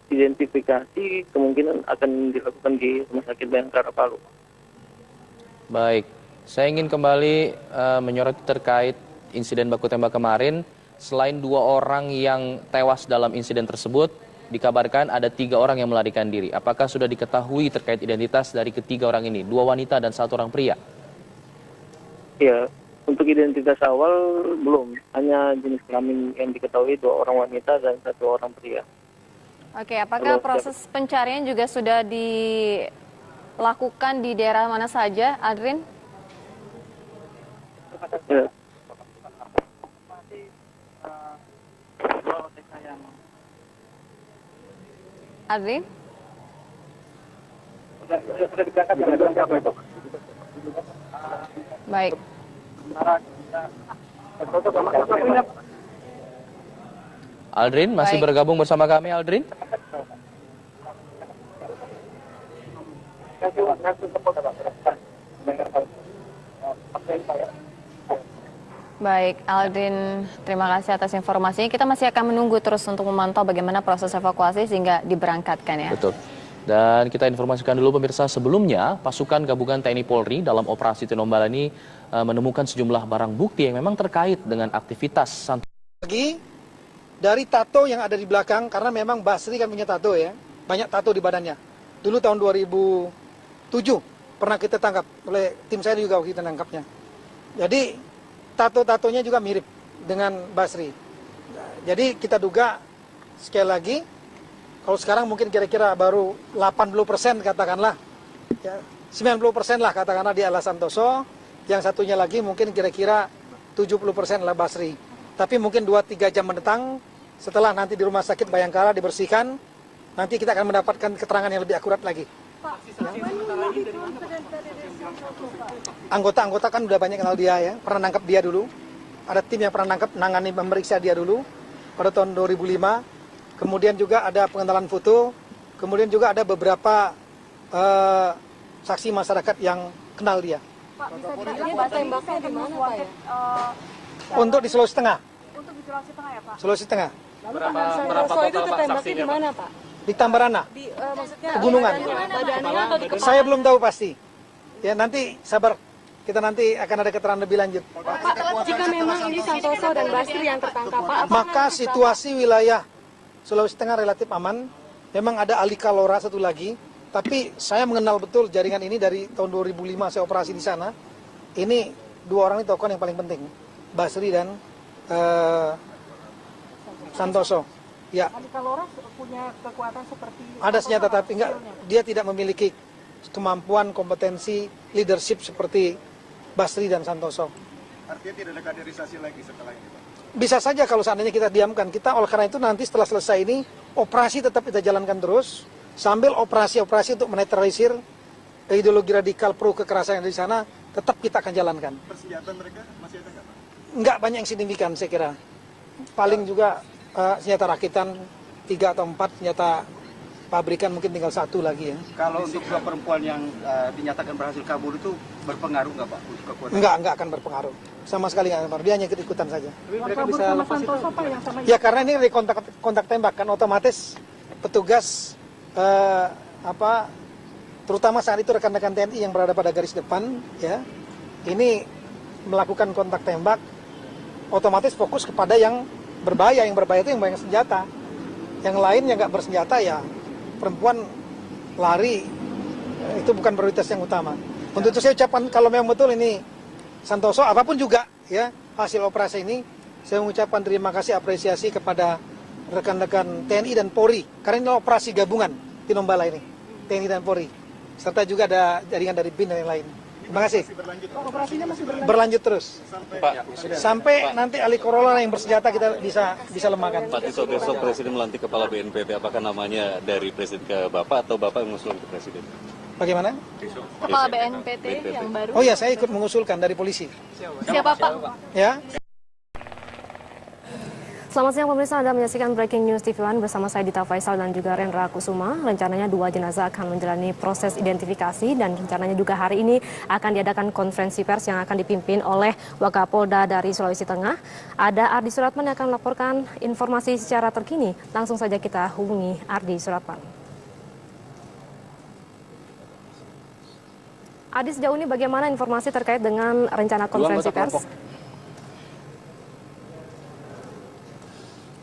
identifikasi kemungkinan akan dilakukan di Rumah Sakit Bayangkara Palu. Baik, saya ingin kembali menyoroti terkait insiden baku tembak kemarin. Selain 2 orang yang tewas dalam insiden tersebut, dikabarkan ada 3 orang yang melarikan diri. Apakah sudah diketahui terkait identitas dari ketiga orang ini? 2 wanita dan 1 orang pria? Ya, untuk identitas awal belum, hanya jenis kelamin yang diketahui 2 orang wanita dan 1 orang pria. Oke, apakah proses pencarian juga sudah dilakukan di daerah mana saja, Adrin? Ya. Adrin? Baik. Aldrin masih bergabung bersama kami, Aldrin? Baik, Aldrin, terima kasih atas informasinya. Kita masih akan menunggu terus untuk memantau bagaimana proses evakuasi sehingga diberangkatkan ya. Betul. Dan kita informasikan dulu pemirsa, sebelumnya pasukan gabungan TNI Polri dalam operasi Tinombala ini menemukan sejumlah barang bukti yang memang terkait dengan aktivitas lagi dari tato yang ada di belakang, karena memang Basri kan punya tato ya, banyak tato di badannya. Dulu tahun 2007 pernah kita tangkap oleh tim saya juga waktu kita tangkapnya. Jadi tato-tatonya juga mirip dengan Basri. Jadi kita duga sekali lagi, kalau sekarang mungkin kira-kira baru 80% katakanlah, ya, 90% lah katakanlah di ala Santoso, yang satunya lagi mungkin kira-kira 70% lah Basri. Tapi mungkin 2-3 jam mendatang, setelah nanti di Rumah Sakit Bayangkara dibersihkan, nanti kita akan mendapatkan keterangan yang lebih akurat lagi. Anggota-anggota kan udah banyak kenal dia ya, pernah nangkap dia dulu. Ada tim yang pernah nangkap, nangani memeriksa dia dulu pada tahun 2005. Kemudian juga ada pengenalan foto, kemudian juga ada beberapa saksi masyarakat yang kenal dia. Pak, bisa dibilang tembaknya di mana Pak ya? Untuk di Sulawesi Tengah. Untuk di Sulawesi Tengah ya Pak? Sulawesi Tengah. Lalu Santoso itu tertembaknya di mana Pak? Di Tambarana. Maksudnya pegunungan. badannya atau di kepala? Saya belum tahu pasti. Ya nanti sabar, kita nanti akan ada keterangan lebih lanjut. Pak, jika memang ini Santoso dan Basri yang tertangkap Pak, maka situasi wilayah Sulawesi Tengah relatif aman. Memang ada Ali Kalora satu lagi, tapi saya mengenal betul jaringan ini dari tahun 2005 saya operasi di sana. Ini 2 orang ini tokoh yang paling penting, Basri dan Santoso. Ya. Ali Kalora punya kekuatan seperti ada senjata, tapi enggak, dia tidak memiliki kemampuan, kompetensi, leadership seperti Basri dan Santoso. Artinya tidak ada kaderisasi lagi setelah ini, Pak? Bisa saja kalau seandainya kita diamkan. Kita oleh karena itu nanti setelah selesai ini, operasi tetap kita jalankan terus, sambil operasi-operasi untuk menetralisir ideologi radikal pro kekerasan yang ada di sana, tetap kita akan jalankan. Persenjataan mereka masih ada nggak, Pak? Enggak banyak yang signifikan saya kira. Paling juga senjata rakitan 3 atau 4, senjata pabrikan mungkin tinggal 1 lagi ya. Kalau untuk 2 perempuan yang dinyatakan berhasil kabur itu berpengaruh nggak Pak untuk kekuatan? Enggak akan berpengaruh. Sama sekali nggak berpengaruh. Dia hanya ikut-ikutan saja. Mereka bisa lepas itu? Ya karena ini dari kontak tembak kan, otomatis petugas terutama saat itu rekan-rekan TNI yang berada pada garis depan ya, ini melakukan kontak tembak, otomatis fokus kepada yang berbahaya. Yang berbahaya itu yang banyak senjata. Yang lain yang nggak bersenjata ya perempuan lari, itu bukan prioritas yang utama. Untuk itu saya ucapkan kalau memang betul ini Santoso, apapun juga ya hasil operasi ini, saya mengucapkan terima kasih, apresiasi kepada rekan-rekan TNI dan Polri, karena ini operasi gabungan Tinombala ini, TNI dan Polri, serta juga ada jaringan dari BIN dan yang lain. Terima kasih. Operasinya masih berlanjut terus. Sampai nanti Ali Kalora yang bersenjata kita bisa lemahkan. Pak, besok Presiden melantik Kepala BNPT, apakah namanya dari Presiden ke Bapak atau Bapak yang mengusulkan ke Presiden? Bagaimana? Kepala BNPT yang baru. Oh ya, saya ikut mengusulkan dari polisi. Siapa Pak? Ya. Selamat siang pemirsa, Anda menyaksikan Breaking News TV One bersama saya Dita Faisal dan juga Rendra Kusuma. Rencananya 2 jenazah akan menjalani proses identifikasi dan rencananya juga hari ini akan diadakan konferensi pers yang akan dipimpin oleh Wakapolda dari Sulawesi Tengah. Ada Ardi Suratman yang akan melaporkan informasi secara terkini. Langsung saja kita hubungi Ardi Suratman. Ardi, sejauh ini bagaimana informasi terkait dengan rencana konferensi pers?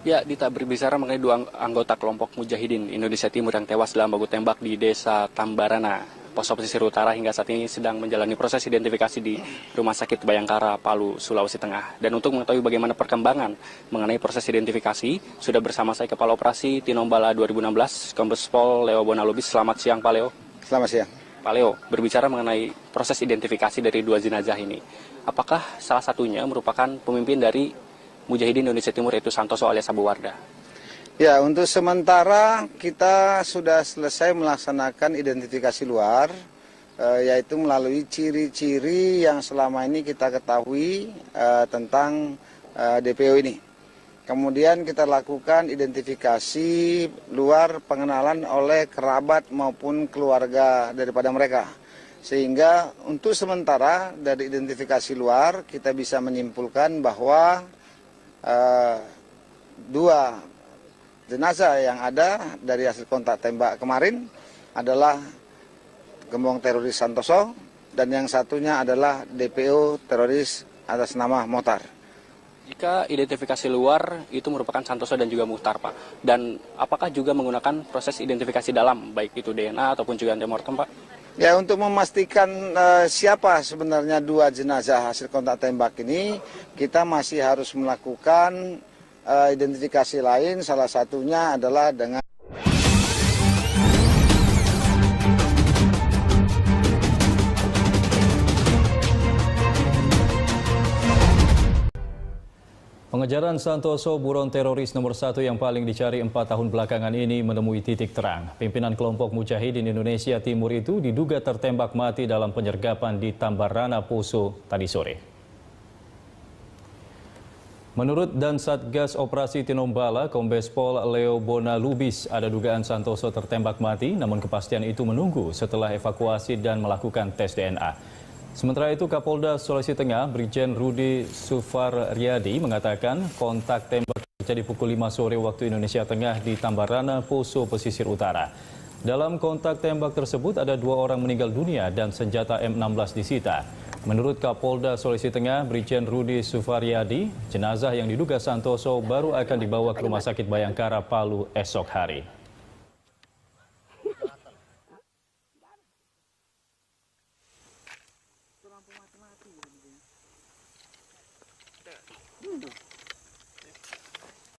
Ya, Dita, berbicara mengenai 2 anggota kelompok Mujahidin Indonesia Timur yang tewas dalam baku tembak di Desa Tambarana, pos pesisir utara hingga saat ini sedang menjalani proses identifikasi di Rumah Sakit Bayangkara, Palu, Sulawesi Tengah. Dan untuk mengetahui bagaimana perkembangan mengenai proses identifikasi, sudah bersama saya Kepala Operasi Tinombala 2016, Kombes Pol Leo Bona Lubis. Selamat siang, Pak Leo. Selamat siang. Pak Leo, berbicara mengenai proses identifikasi dari dua jenazah ini, apakah salah satunya merupakan pemimpin dari Mujahidin Indonesia Timur, yaitu Santoso alias Abu Wardah? Ya, untuk sementara kita sudah selesai melaksanakan identifikasi luar, yaitu melalui ciri-ciri yang selama ini kita ketahui tentang DPO ini. Kemudian kita lakukan identifikasi luar pengenalan oleh kerabat maupun keluarga daripada mereka. Sehingga untuk sementara dari identifikasi luar kita bisa menyimpulkan bahwa dua jenazah yang ada dari hasil kontak tembak kemarin adalah gembong teroris Santoso dan yang satunya adalah DPO teroris atas nama Mohtar. Jika identifikasi luar itu merupakan Santoso dan juga Mohtar, Pak. Dan apakah juga menggunakan proses identifikasi dalam, baik itu DNA ataupun juga antemortem, Pak? Ya, untuk memastikan siapa sebenarnya dua jenazah hasil kontak tembak ini, kita masih harus melakukan identifikasi lain, salah satunya adalah dengan pengejaran Santoso, buron teroris nomor 1 yang paling dicari 4 tahun belakangan ini menemui titik terang. Pimpinan kelompok Mujahidin Indonesia Timur itu diduga tertembak mati dalam penyergapan di Tambarana, Poso tadi sore. Menurut Dan Satgas Operasi Tinombala, Kombes Pol Leo Bona Lubis, ada dugaan Santoso tertembak mati, namun kepastian itu menunggu setelah evakuasi dan melakukan tes DNA. Sementara itu, Kapolda Sulawesi Tengah, Brigjen Rudi Sufahriyadi mengatakan kontak tembak terjadi pukul 5 sore waktu Indonesia Tengah di Tambarana, Poso, pesisir utara. Dalam kontak tembak tersebut ada 2 orang meninggal dunia dan senjata M16 disita. Menurut Kapolda Sulawesi Tengah, Brigjen Rudi Sufahriyadi, jenazah yang diduga Santoso baru akan dibawa ke Rumah Sakit Bayangkara, Palu esok hari.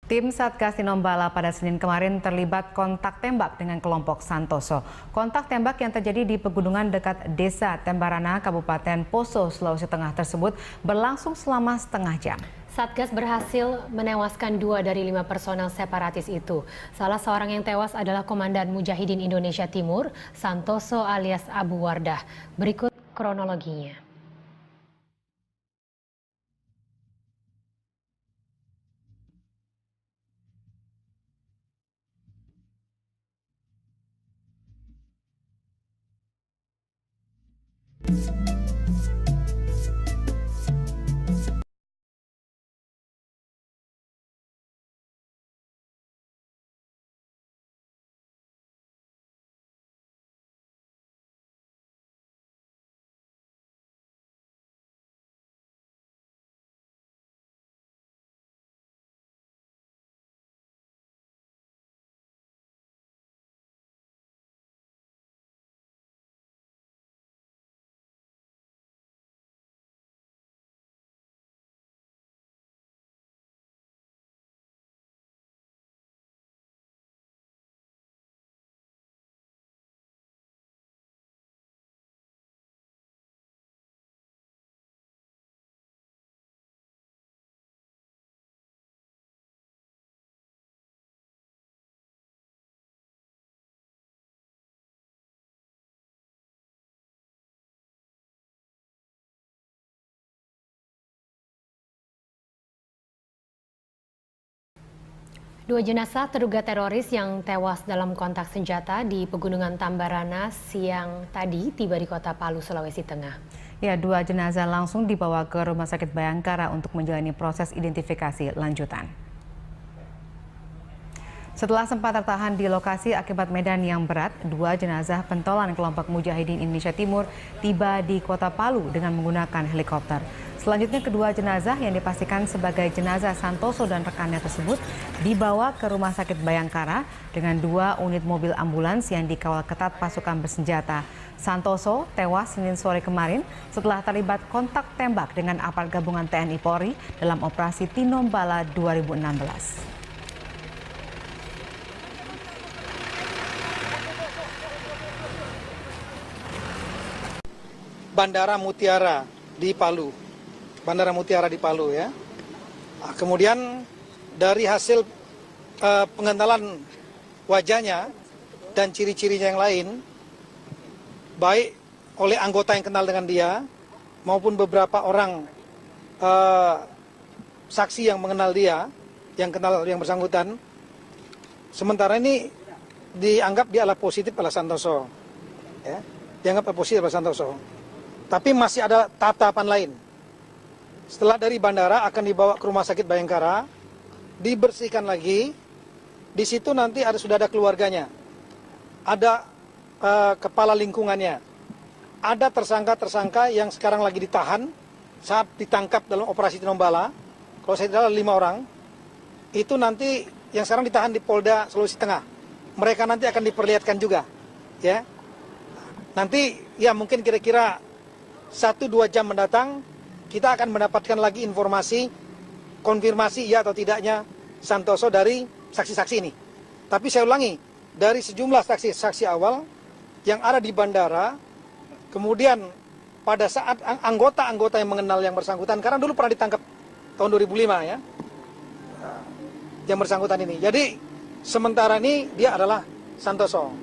Tim Satgas Tinombala pada Senin kemarin terlibat kontak tembak dengan kelompok Santoso. Kontak tembak yang terjadi di pegunungan dekat Desa Tambarana, Kabupaten Poso, Sulawesi Tengah tersebut berlangsung selama setengah jam. Satgas berhasil menewaskan 2 dari 5 personel separatis itu. Salah seorang yang tewas adalah Komandan Mujahidin Indonesia Timur, Santoso alias Abu Wardah. Berikut kronologinya. Dua jenazah terduga teroris yang tewas dalam kontak senjata di Pegunungan Tambarana siang tadi tiba di Kota Palu, Sulawesi Tengah. Ya, 2 jenazah langsung dibawa ke Rumah Sakit Bayangkara untuk menjalani proses identifikasi lanjutan. Setelah sempat tertahan di lokasi akibat medan yang berat, 2 jenazah pentolan kelompok Mujahidin Indonesia Timur tiba di Kota Palu dengan menggunakan helikopter. Selanjutnya kedua jenazah yang dipastikan sebagai jenazah Santoso dan rekannya tersebut dibawa ke Rumah Sakit Bayangkara dengan 2 unit mobil ambulans yang dikawal ketat pasukan bersenjata. Santoso tewas Senin sore kemarin setelah terlibat kontak tembak dengan aparat gabungan TNI Polri dalam operasi Tinombala 2016. Bandara Mutiara di Palu. Bandara Mutiara di Palu ya. Nah, kemudian dari hasil pengentalan wajahnya dan ciri-cirinya yang lain, baik oleh anggota yang kenal dengan dia maupun beberapa orang saksi yang mengenal dia, yang kenal yang bersangkutan, sementara ini dianggap dia adalah positif pada Santoso. Ya, dianggap positif pada Santoso. Tapi masih ada tahapan lain. Setelah dari bandara akan dibawa ke Rumah Sakit Bayangkara, dibersihkan lagi. Di situ nanti sudah ada keluarganya, ada kepala lingkungannya, ada tersangka-tersangka yang sekarang lagi ditahan saat ditangkap dalam operasi Tinombala. Kalau saya tidak 5 orang, itu nanti yang sekarang ditahan di Polda Sulawesi Tengah. Mereka nanti akan diperlihatkan juga, ya. Nanti ya mungkin kira-kira 1-2 jam mendatang kita akan mendapatkan lagi informasi konfirmasi ya atau tidaknya Santoso dari saksi-saksi ini. Tapi saya ulangi, dari sejumlah saksi-saksi awal yang ada di bandara, kemudian pada saat anggota-anggota yang mengenal yang bersangkutan, karena dulu pernah ditangkap tahun 2005 ya, yang bersangkutan ini. Jadi sementara ini dia adalah Santoso.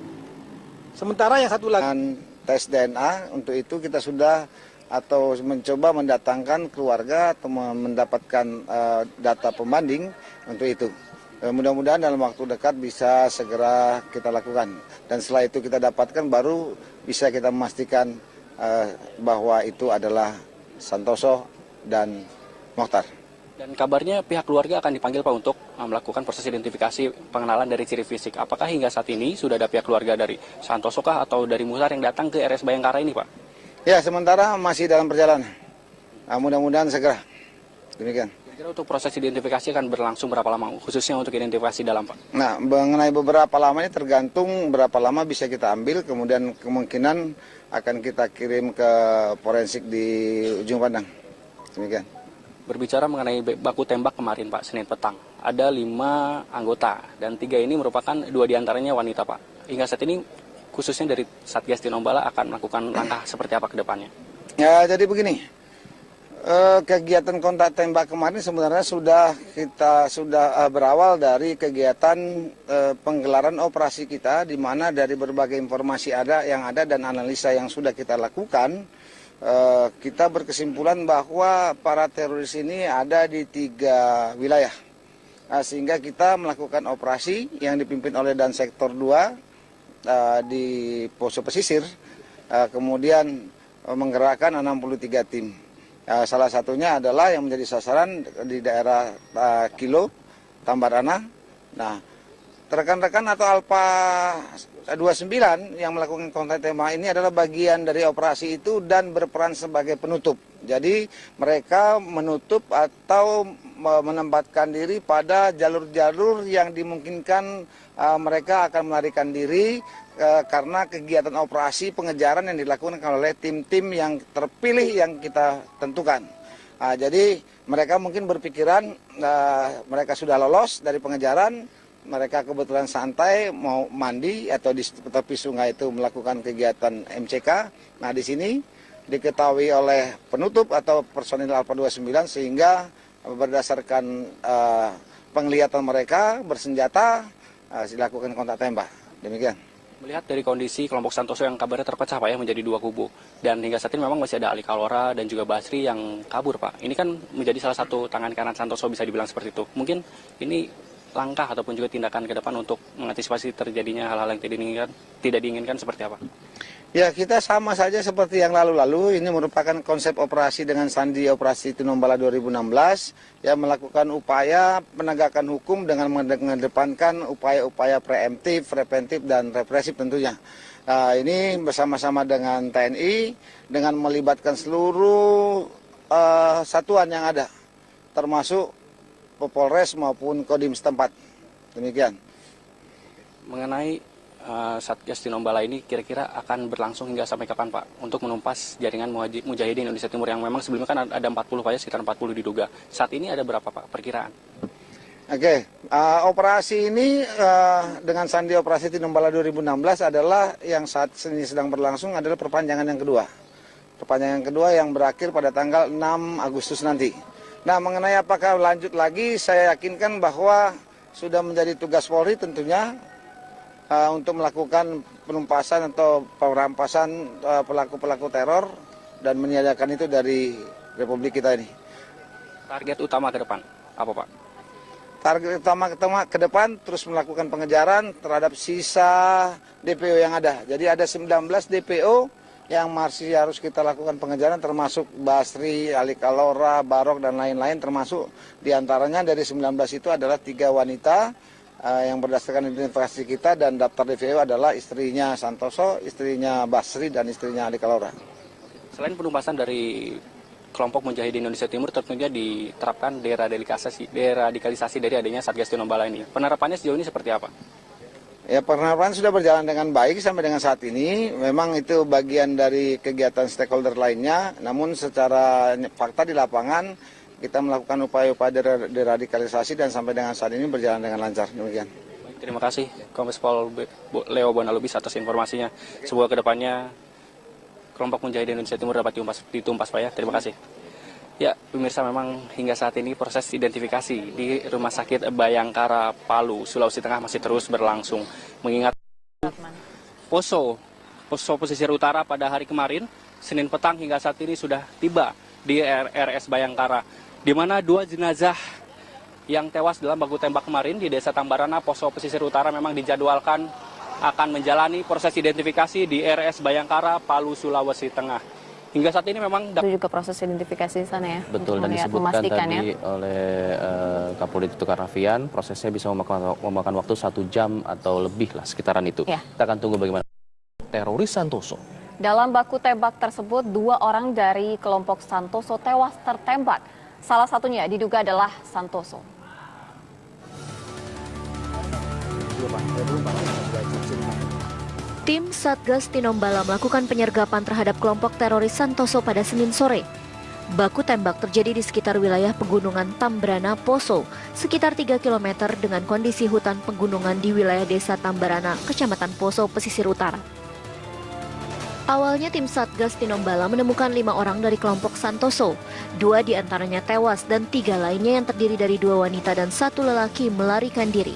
Sementara yang satu lagi tes DNA, untuk itu kita sudah atau mencoba mendatangkan keluarga atau mendapatkan data pembanding untuk itu. Mudah-mudahan dalam waktu dekat bisa segera kita lakukan. Dan setelah itu kita dapatkan baru bisa kita memastikan bahwa itu adalah Santoso dan Mokhtar. Dan kabarnya pihak keluarga akan dipanggil Pak untuk melakukan proses identifikasi pengenalan dari ciri fisik. Apakah hingga saat ini sudah ada pihak keluarga dari Santoso kah atau dari Mokhtar yang datang ke RS Bayangkara ini, Pak? Ya, sementara masih dalam perjalanan. Mudah-mudahan segera. Demikian. Kira-kira untuk proses identifikasi akan berlangsung berapa lama, khususnya untuk identifikasi dalam, Pak? Nah, mengenai beberapa lamanya tergantung berapa lama bisa kita ambil, kemudian kemungkinan akan kita kirim ke forensik di Ujung Pandang. Demikian. Berbicara mengenai baku tembak kemarin, Pak, Senin petang, ada 5 anggota dan 3 ini merupakan 2 diantaranya wanita, Pak. Hingga saat ini khususnya dari Satgas Tinombala akan melakukan langkah seperti apa ke depannya? Ya, jadi begini, kegiatan kontak tembak kemarin sebenarnya sudah berawal dari kegiatan penggelaran operasi kita, di mana dari berbagai informasi yang ada dan analisa yang sudah kita lakukan, kita berkesimpulan bahwa para teroris ini ada di 3 wilayah. Sehingga kita melakukan operasi yang dipimpin oleh Dan Sektor 2 di Poso Pesisir, kemudian menggerakkan 63 tim. Salah satunya adalah yang menjadi sasaran di daerah Kilo, Tambarana. Nah, rekan-rekan atau Alfa 29 yang melakukan kontak tembak ini adalah bagian dari operasi itu dan berperan sebagai penutup. Jadi mereka menutup atau menempatkan diri pada jalur-jalur yang dimungkinkan mereka akan melarikan diri karena kegiatan operasi pengejaran yang dilakukan oleh tim-tim yang terpilih yang kita tentukan. Jadi mereka mungkin berpikiran mereka sudah lolos dari pengejaran, mereka kebetulan santai mau mandi atau di tepi sungai itu melakukan kegiatan MCK. Nah, di sini diketahui oleh penutup atau personil Alfa 29 sehingga berdasarkan penglihatan mereka bersenjata dilakukan kontak tembak. Demikian. Melihat dari kondisi kelompok Santoso yang kabarnya terpecah, Pak, ya, menjadi 2 kubu. Dan hingga saat ini memang masih ada Ali Kalora dan juga Basri yang kabur, Pak. Ini kan menjadi salah satu tangan kanan Santoso, bisa dibilang seperti itu. Mungkin ini langkah ataupun juga tindakan ke depan untuk mengantisipasi terjadinya hal-hal yang tidak diinginkan seperti apa? Ya, kita sama saja seperti yang lalu-lalu. Ini merupakan konsep operasi dengan sandi Operasi Tinombala 2016 yang melakukan upaya penegakan hukum dengan mengedepankan upaya-upaya preventif, dan represif tentunya. Nah, ini bersama-sama dengan TNI dengan melibatkan seluruh satuan yang ada, termasuk Polres maupun Kodim setempat. Demikian. Mengenai Satgas Tinombala ini kira-kira akan berlangsung hingga sampai kapan Pak? Untuk menumpas jaringan Mujahidin Indonesia Timur yang memang sebelumnya kan ada 40 Pak ya, sekitar 40 diduga. Saat ini ada berapa Pak perkiraan? Oke, operasi ini dengan sandi Operasi Tinombala 2016 adalah yang saat ini sedang berlangsung adalah perpanjangan yang kedua. Perpanjangan kedua yang berakhir pada tanggal 6 Agustus nanti. Nah, mengenai apakah lanjut lagi, saya yakinkan bahwa sudah menjadi tugas Polri tentunya untuk melakukan penumpasan atau perampasan pelaku-pelaku teror dan meniadakan itu dari Republik kita ini. Target utama ke depan apa Pak? Target utama ke depan terus melakukan pengejaran terhadap sisa DPO yang ada. Jadi ada 19 DPO yang masih harus kita lakukan pengejaran, termasuk Basri, Ali Kalora, Barok dan lain-lain, termasuk diantaranya dari 19 itu adalah 3 wanita yang berdasarkan identifikasi kita, dan daftar DPO adalah istrinya Santoso, istrinya Basri, dan istrinya Ali Kalora. Selain penumpasan dari kelompok Mujahidin Indonesia Timur, tentunya diterapkan deradikalisasi dari adanya Satgas Tinombala ini. Penerapannya sejauh ini seperti apa? Ya, penerapan sudah berjalan dengan baik sampai dengan saat ini. Memang itu bagian dari kegiatan stakeholder lainnya, namun secara fakta di lapangan kita melakukan upaya-upaya deradikalisasi dan sampai dengan saat ini berjalan dengan lancar. Demikian. Baik, terima kasih Kombes Pol Leo Bona Lubis atas informasinya. Semoga kedepannya kelompok Mujahidin Indonesia Timur dapat ditumpas Pak ya. Terima kasih. Ya, pemirsa, memang hingga saat ini proses identifikasi di Rumah Sakit Bayangkara Palu, Sulawesi Tengah masih terus berlangsung. Mengingat poso pesisir utara pada hari kemarin, Senin petang hingga saat ini sudah tiba di RS Bayangkara, di mana 2 jenazah yang tewas dalam baku tembak kemarin di Desa Tambarana, Poso Pesisir Utara memang dijadwalkan akan menjalani proses identifikasi di RS Bayangkara, Palu, Sulawesi Tengah. Hingga saat ini memang itu juga proses identifikasi di sana ya. Betul, dan disebutkan tadi oleh Kapolri Tito Karnavian, prosesnya bisa memakan waktu 1 jam atau lebih lah, sekitaran itu. Ya. Kita akan tunggu bagaimana teroris Santoso. Dalam baku tembak tersebut, 2 orang dari kelompok Santoso tewas tertembak. Salah satunya diduga adalah Santoso. Tim Satgas Tinombala melakukan penyergapan terhadap kelompok teroris Santoso pada Senin sore. Baku tembak terjadi di sekitar wilayah pegunungan Tambarana, Poso, sekitar 3 km dengan kondisi hutan pegunungan di wilayah Desa Tambarana, Kecamatan Poso, Pesisir Utara. Awalnya tim Satgas Tinombala menemukan 5 orang dari kelompok Santoso. 2 diantaranya tewas dan 3 lainnya yang terdiri dari 2 wanita dan 1 lelaki melarikan diri.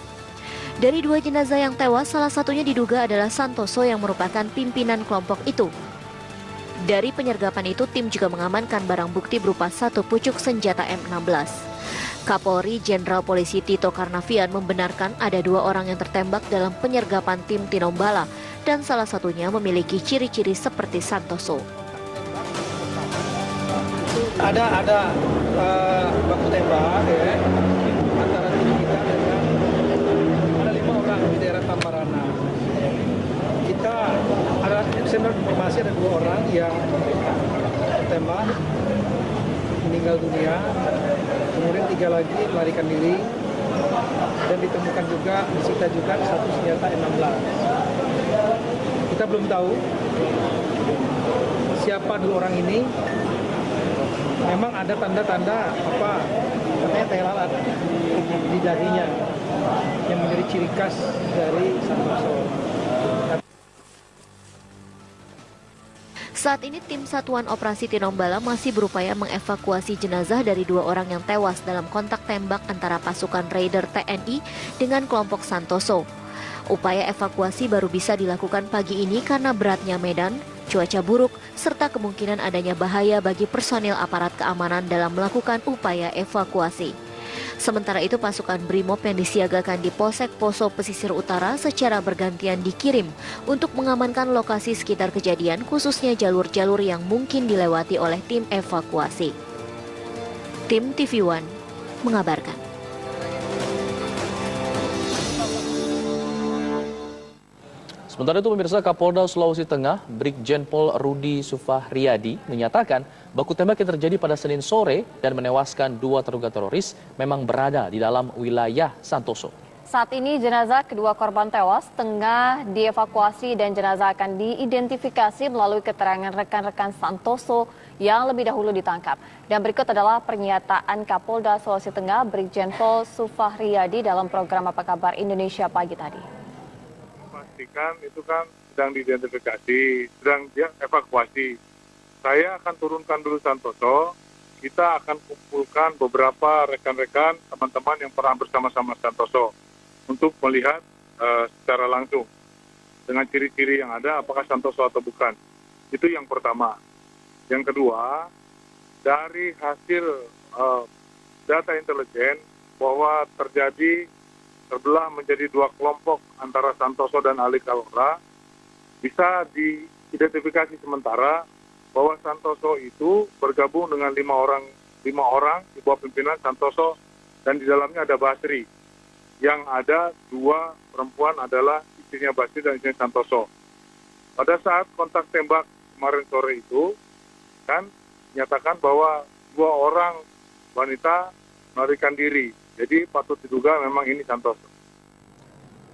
Dari 2 jenazah yang tewas, salah satunya diduga adalah Santoso yang merupakan pimpinan kelompok itu. Dari penyergapan itu, tim juga mengamankan barang bukti berupa 1 pucuk senjata M16. Kapolri Jenderal Polisi Tito Karnavian membenarkan ada 2 orang yang tertembak dalam penyergapan tim Tinombala, dan salah satunya memiliki ciri-ciri seperti Santoso. Ada baku tembak ya, antara tim kita dengan ada 5 orang di daerah Tambarana. Kita ada informasi ada 2 orang yang tertembak meninggal dunia, kemudian 3 lagi melarikan diri, dan ditemukan juga disita juga 1 senjata M16. Kita belum tahu siapa 2 orang ini. Memang ada tanda-tanda katanya teh lalat di dahinya yang menjadi ciri khas dari Santoso. Saat ini tim Satuan Operasi Tinombala masih berupaya mengevakuasi jenazah dari 2 orang yang tewas dalam kontak tembak antara pasukan Raider TNI dengan kelompok Santoso. Upaya evakuasi baru bisa dilakukan pagi ini karena beratnya medan, cuaca buruk, serta kemungkinan adanya bahaya bagi personil aparat keamanan dalam melakukan upaya evakuasi. Sementara itu pasukan BRIMOB yang disiagakan di Polsek Poso Pesisir Utara secara bergantian dikirim untuk mengamankan lokasi sekitar kejadian, khususnya jalur-jalur yang mungkin dilewati oleh tim evakuasi. Tim TV One mengabarkan. Sementara itu pemirsa, Kapolda Sulawesi Tengah, Brigjen Pol Rudi Sufahriadi menyatakan baku tembak yang terjadi pada Senin sore dan menewaskan 2 terduga teroris memang berada di dalam wilayah Santoso. Saat ini jenazah kedua korban tewas tengah dievakuasi dan jenazah akan diidentifikasi melalui keterangan rekan-rekan Santoso yang lebih dahulu ditangkap. Dan berikut adalah pernyataan Kapolda Sulawesi Tengah, Brigjen Pol Sufahriadi dalam program Apa Kabar Indonesia pagi tadi. Pastikan itu kan sedang diidentifikasi, sedang evakuasi. Saya akan turunkan dulu Santoso, kita akan kumpulkan beberapa rekan-rekan, teman-teman yang pernah bersama-sama Santoso untuk melihat secara langsung dengan ciri-ciri yang ada apakah Santoso atau bukan. Itu yang pertama. Yang kedua, dari hasil data intelijen bahwa terbelah menjadi 2 kelompok antara Santoso dan Ali Kalora, bisa diidentifikasi sementara bahwa Santoso itu bergabung dengan 5 orang di bawah pimpinan Santoso, dan di dalamnya ada Basri. Yang ada 2 perempuan adalah istrinya Basri dan istrinya Santoso. Pada saat kontak tembak kemarin sore itu, kan nyatakan bahwa 2 orang wanita melarikan diri. Jadi patut diduga memang ini Santoso.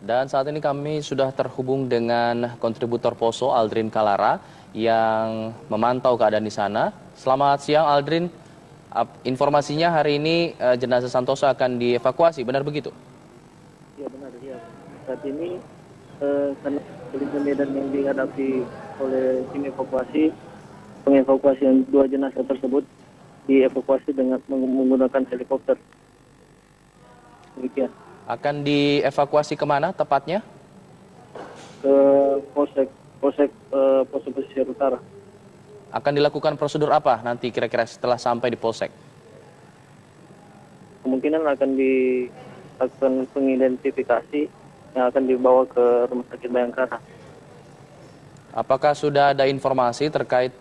Dan saat ini kami sudah terhubung dengan kontributor Poso, Aldrin Kalara, yang memantau keadaan di sana. Selamat siang, Aldrin. Informasinya hari ini jenazah Santoso akan dievakuasi, benar begitu? Ya benar, ya. Saat ini karena kondisi medan yang dihadapi oleh tim evakuasi, pengevakuasian 2 jenazah tersebut dievakuasi dengan menggunakan helikopter. Demikian. Akan dievakuasi kemana tepatnya? Ke Polsek Pesisir Utara. Akan dilakukan prosedur apa nanti kira-kira setelah sampai di Polsek? Kemungkinan akan dilakukan pengidentifikasi yang akan dibawa ke Rumah Sakit Bayangkara. Apakah sudah ada informasi terkait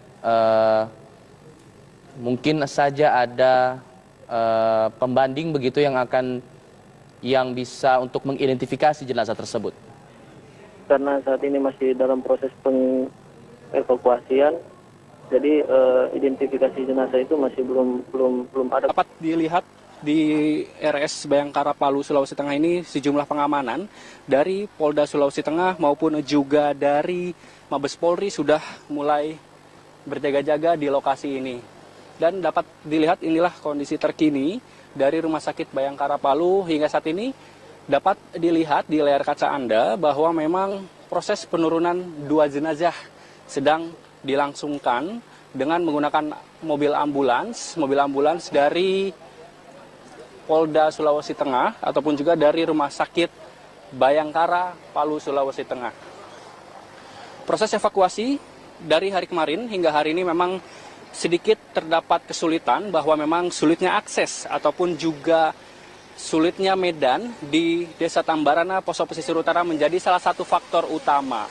mungkin saja ada pembanding begitu yang bisa untuk mengidentifikasi jenazah tersebut? Karena saat ini masih dalam proses pengevakuasian, jadi identifikasi jenazah itu masih belum ada. Dapat dilihat di RS Bayangkara Palu Sulawesi Tengah ini sejumlah pengamanan dari Polda Sulawesi Tengah maupun juga dari Mabes Polri sudah mulai berjaga-jaga di lokasi ini. Dan dapat dilihat inilah kondisi terkini dari Rumah Sakit Bayangkara Palu. Hingga saat ini dapat dilihat di layar kaca Anda bahwa memang proses penurunan 2 jenazah sedang dilangsungkan dengan menggunakan mobil ambulans dari Polda Sulawesi Tengah ataupun juga dari Rumah Sakit Bayangkara Palu Sulawesi Tengah. Proses evakuasi dari hari kemarin hingga hari ini memang sedikit terdapat kesulitan, bahwa memang sulitnya akses ataupun juga sulitnya medan di Desa Tambarana, Poso Pesisir Utara menjadi salah satu faktor utama,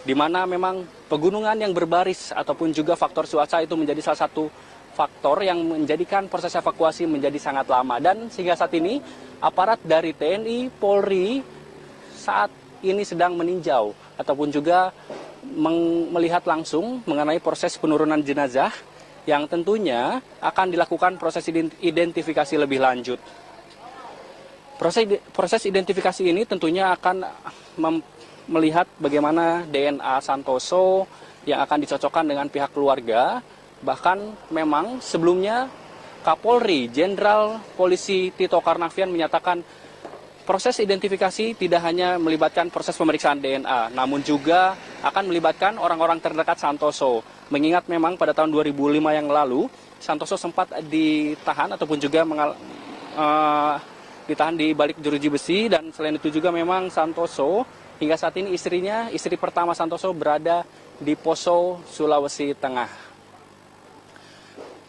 di mana memang pegunungan yang berbaris ataupun juga faktor cuaca itu menjadi salah satu faktor yang menjadikan proses evakuasi menjadi sangat lama. Dan sehingga saat ini aparat dari TNI, Polri saat ini sedang meninjau ataupun juga melihat langsung mengenai proses penurunan jenazah yang tentunya akan dilakukan proses identifikasi lebih lanjut. Proses identifikasi ini tentunya akan melihat bagaimana DNA Santoso yang akan dicocokkan dengan pihak keluarga. Bahkan memang sebelumnya Kapolri Jenderal Polisi Tito Karnavian menyatakan proses identifikasi tidak hanya melibatkan proses pemeriksaan DNA, namun juga akan melibatkan orang-orang terdekat Santoso. Mengingat memang pada tahun 2005 yang lalu, Santoso sempat ditahan ataupun juga ditahan di balik jeruji besi, dan selain itu juga memang Santoso hingga saat ini istri pertama Santoso berada di Poso, Sulawesi Tengah.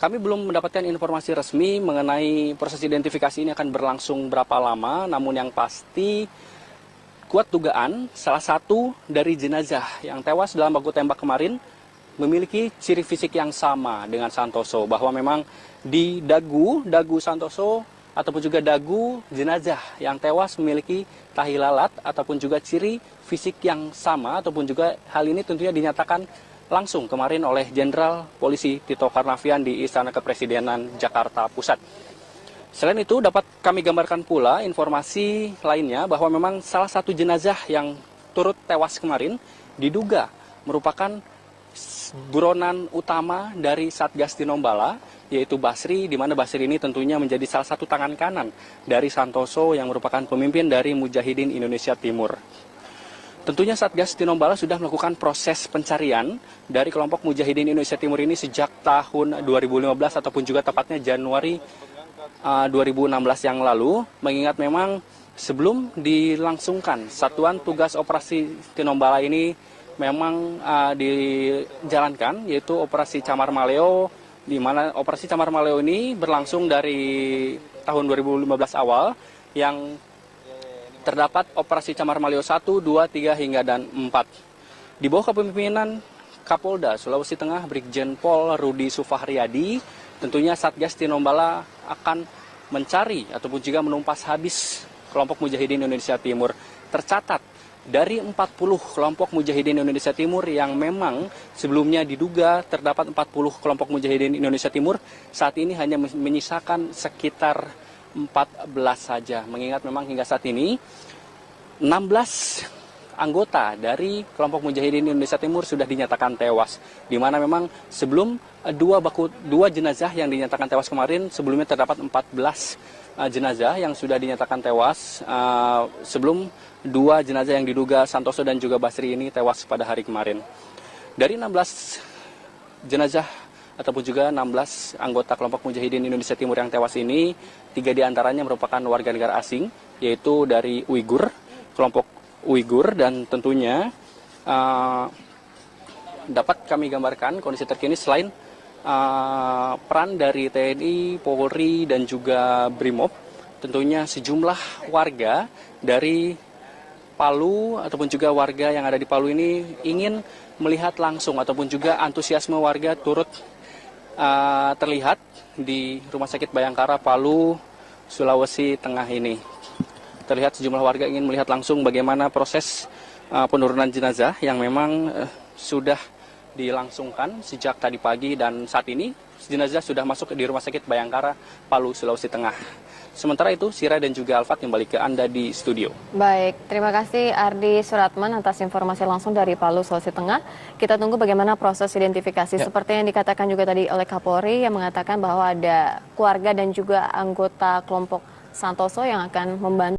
Kami belum mendapatkan informasi resmi mengenai proses identifikasi ini akan berlangsung berapa lama, namun yang pasti kuat dugaan salah satu dari jenazah yang tewas dalam baku tembak kemarin memiliki ciri fisik yang sama dengan Santoso, bahwa memang di dagu Santoso ataupun juga dagu jenazah yang tewas memiliki tahi lalat ataupun juga ciri fisik yang sama, ataupun juga hal ini tentunya dinyatakan langsung kemarin oleh Jenderal Polisi Tito Karnavian di Istana Kepresidenan Jakarta Pusat. Selain itu dapat kami gambarkan pula informasi lainnya bahwa memang salah satu jenazah yang turut tewas kemarin diduga merupakan buronan utama dari Satgas Tinombala, yaitu Basri, di mana Basri ini tentunya menjadi salah satu tangan kanan dari Santoso yang merupakan pemimpin dari Mujahidin Indonesia Timur. Tentunya Satgas Tinombala sudah melakukan proses pencarian dari kelompok Mujahidin Indonesia Timur ini sejak tahun 2015 ataupun juga tepatnya Januari 2016 yang lalu, mengingat memang sebelum dilangsungkan Satuan Tugas Operasi Tinombala ini memang dijalankan, yaitu Operasi Camar Maleo, di mana Operasi Camar Maleo ini berlangsung dari tahun 2015 awal, yang terdapat Operasi Camar Maleo 1, 2, 3, hingga dan 4. Di bawah kepemimpinan Kapolda Sulawesi Tengah Brigjen Pol Rudi Sufahriadi, tentunya Satgas Tinombala akan mencari ataupun juga menumpas habis kelompok Mujahidin Indonesia Timur. Tercatat dari 40 kelompok Mujahidin Indonesia Timur yang memang sebelumnya diduga terdapat 40 kelompok Mujahidin Indonesia Timur, saat ini hanya menyisakan sekitar 14 saja, mengingat memang hingga saat ini 16 anggota dari kelompok Mujahidin Indonesia Timur sudah dinyatakan tewas, di mana memang sebelum dua jenazah yang dinyatakan tewas kemarin, sebelumnya terdapat 14 jenazah yang sudah dinyatakan tewas sebelum dua jenazah yang diduga Santoso dan juga Basri ini tewas pada hari kemarin. Dari 16 jenazah ataupun juga 16 anggota kelompok Mujahidin Indonesia Timur yang tewas ini, 3 diantaranya merupakan warga negara asing, yaitu dari Uighur, kelompok Uighur, dan tentunya dapat kami gambarkan kondisi terkini selain peran dari TNI, Polri, dan juga Brimob, tentunya sejumlah warga dari Palu ataupun juga warga yang ada di Palu ini ingin melihat langsung ataupun juga antusiasme warga turut terlihat di Rumah Sakit Bayangkara Palu, Sulawesi Tengah ini. Terlihat sejumlah warga ingin melihat langsung bagaimana proses penurunan jenazah yang memang sudah dilangsungkan sejak tadi pagi, dan saat ini jenazah sudah masuk di Rumah Sakit Bayangkara Palu, Sulawesi Tengah. Sementara itu, Sira dan juga Alfat kembali ke Anda di studio. Baik, terima kasih Ardi Suratman atas informasi langsung dari Palu, Sulawesi Tengah. Kita tunggu bagaimana proses identifikasi. Seperti yang dikatakan juga tadi oleh Kapolri yang mengatakan bahwa ada keluarga dan juga anggota kelompok Santoso yang akan membantu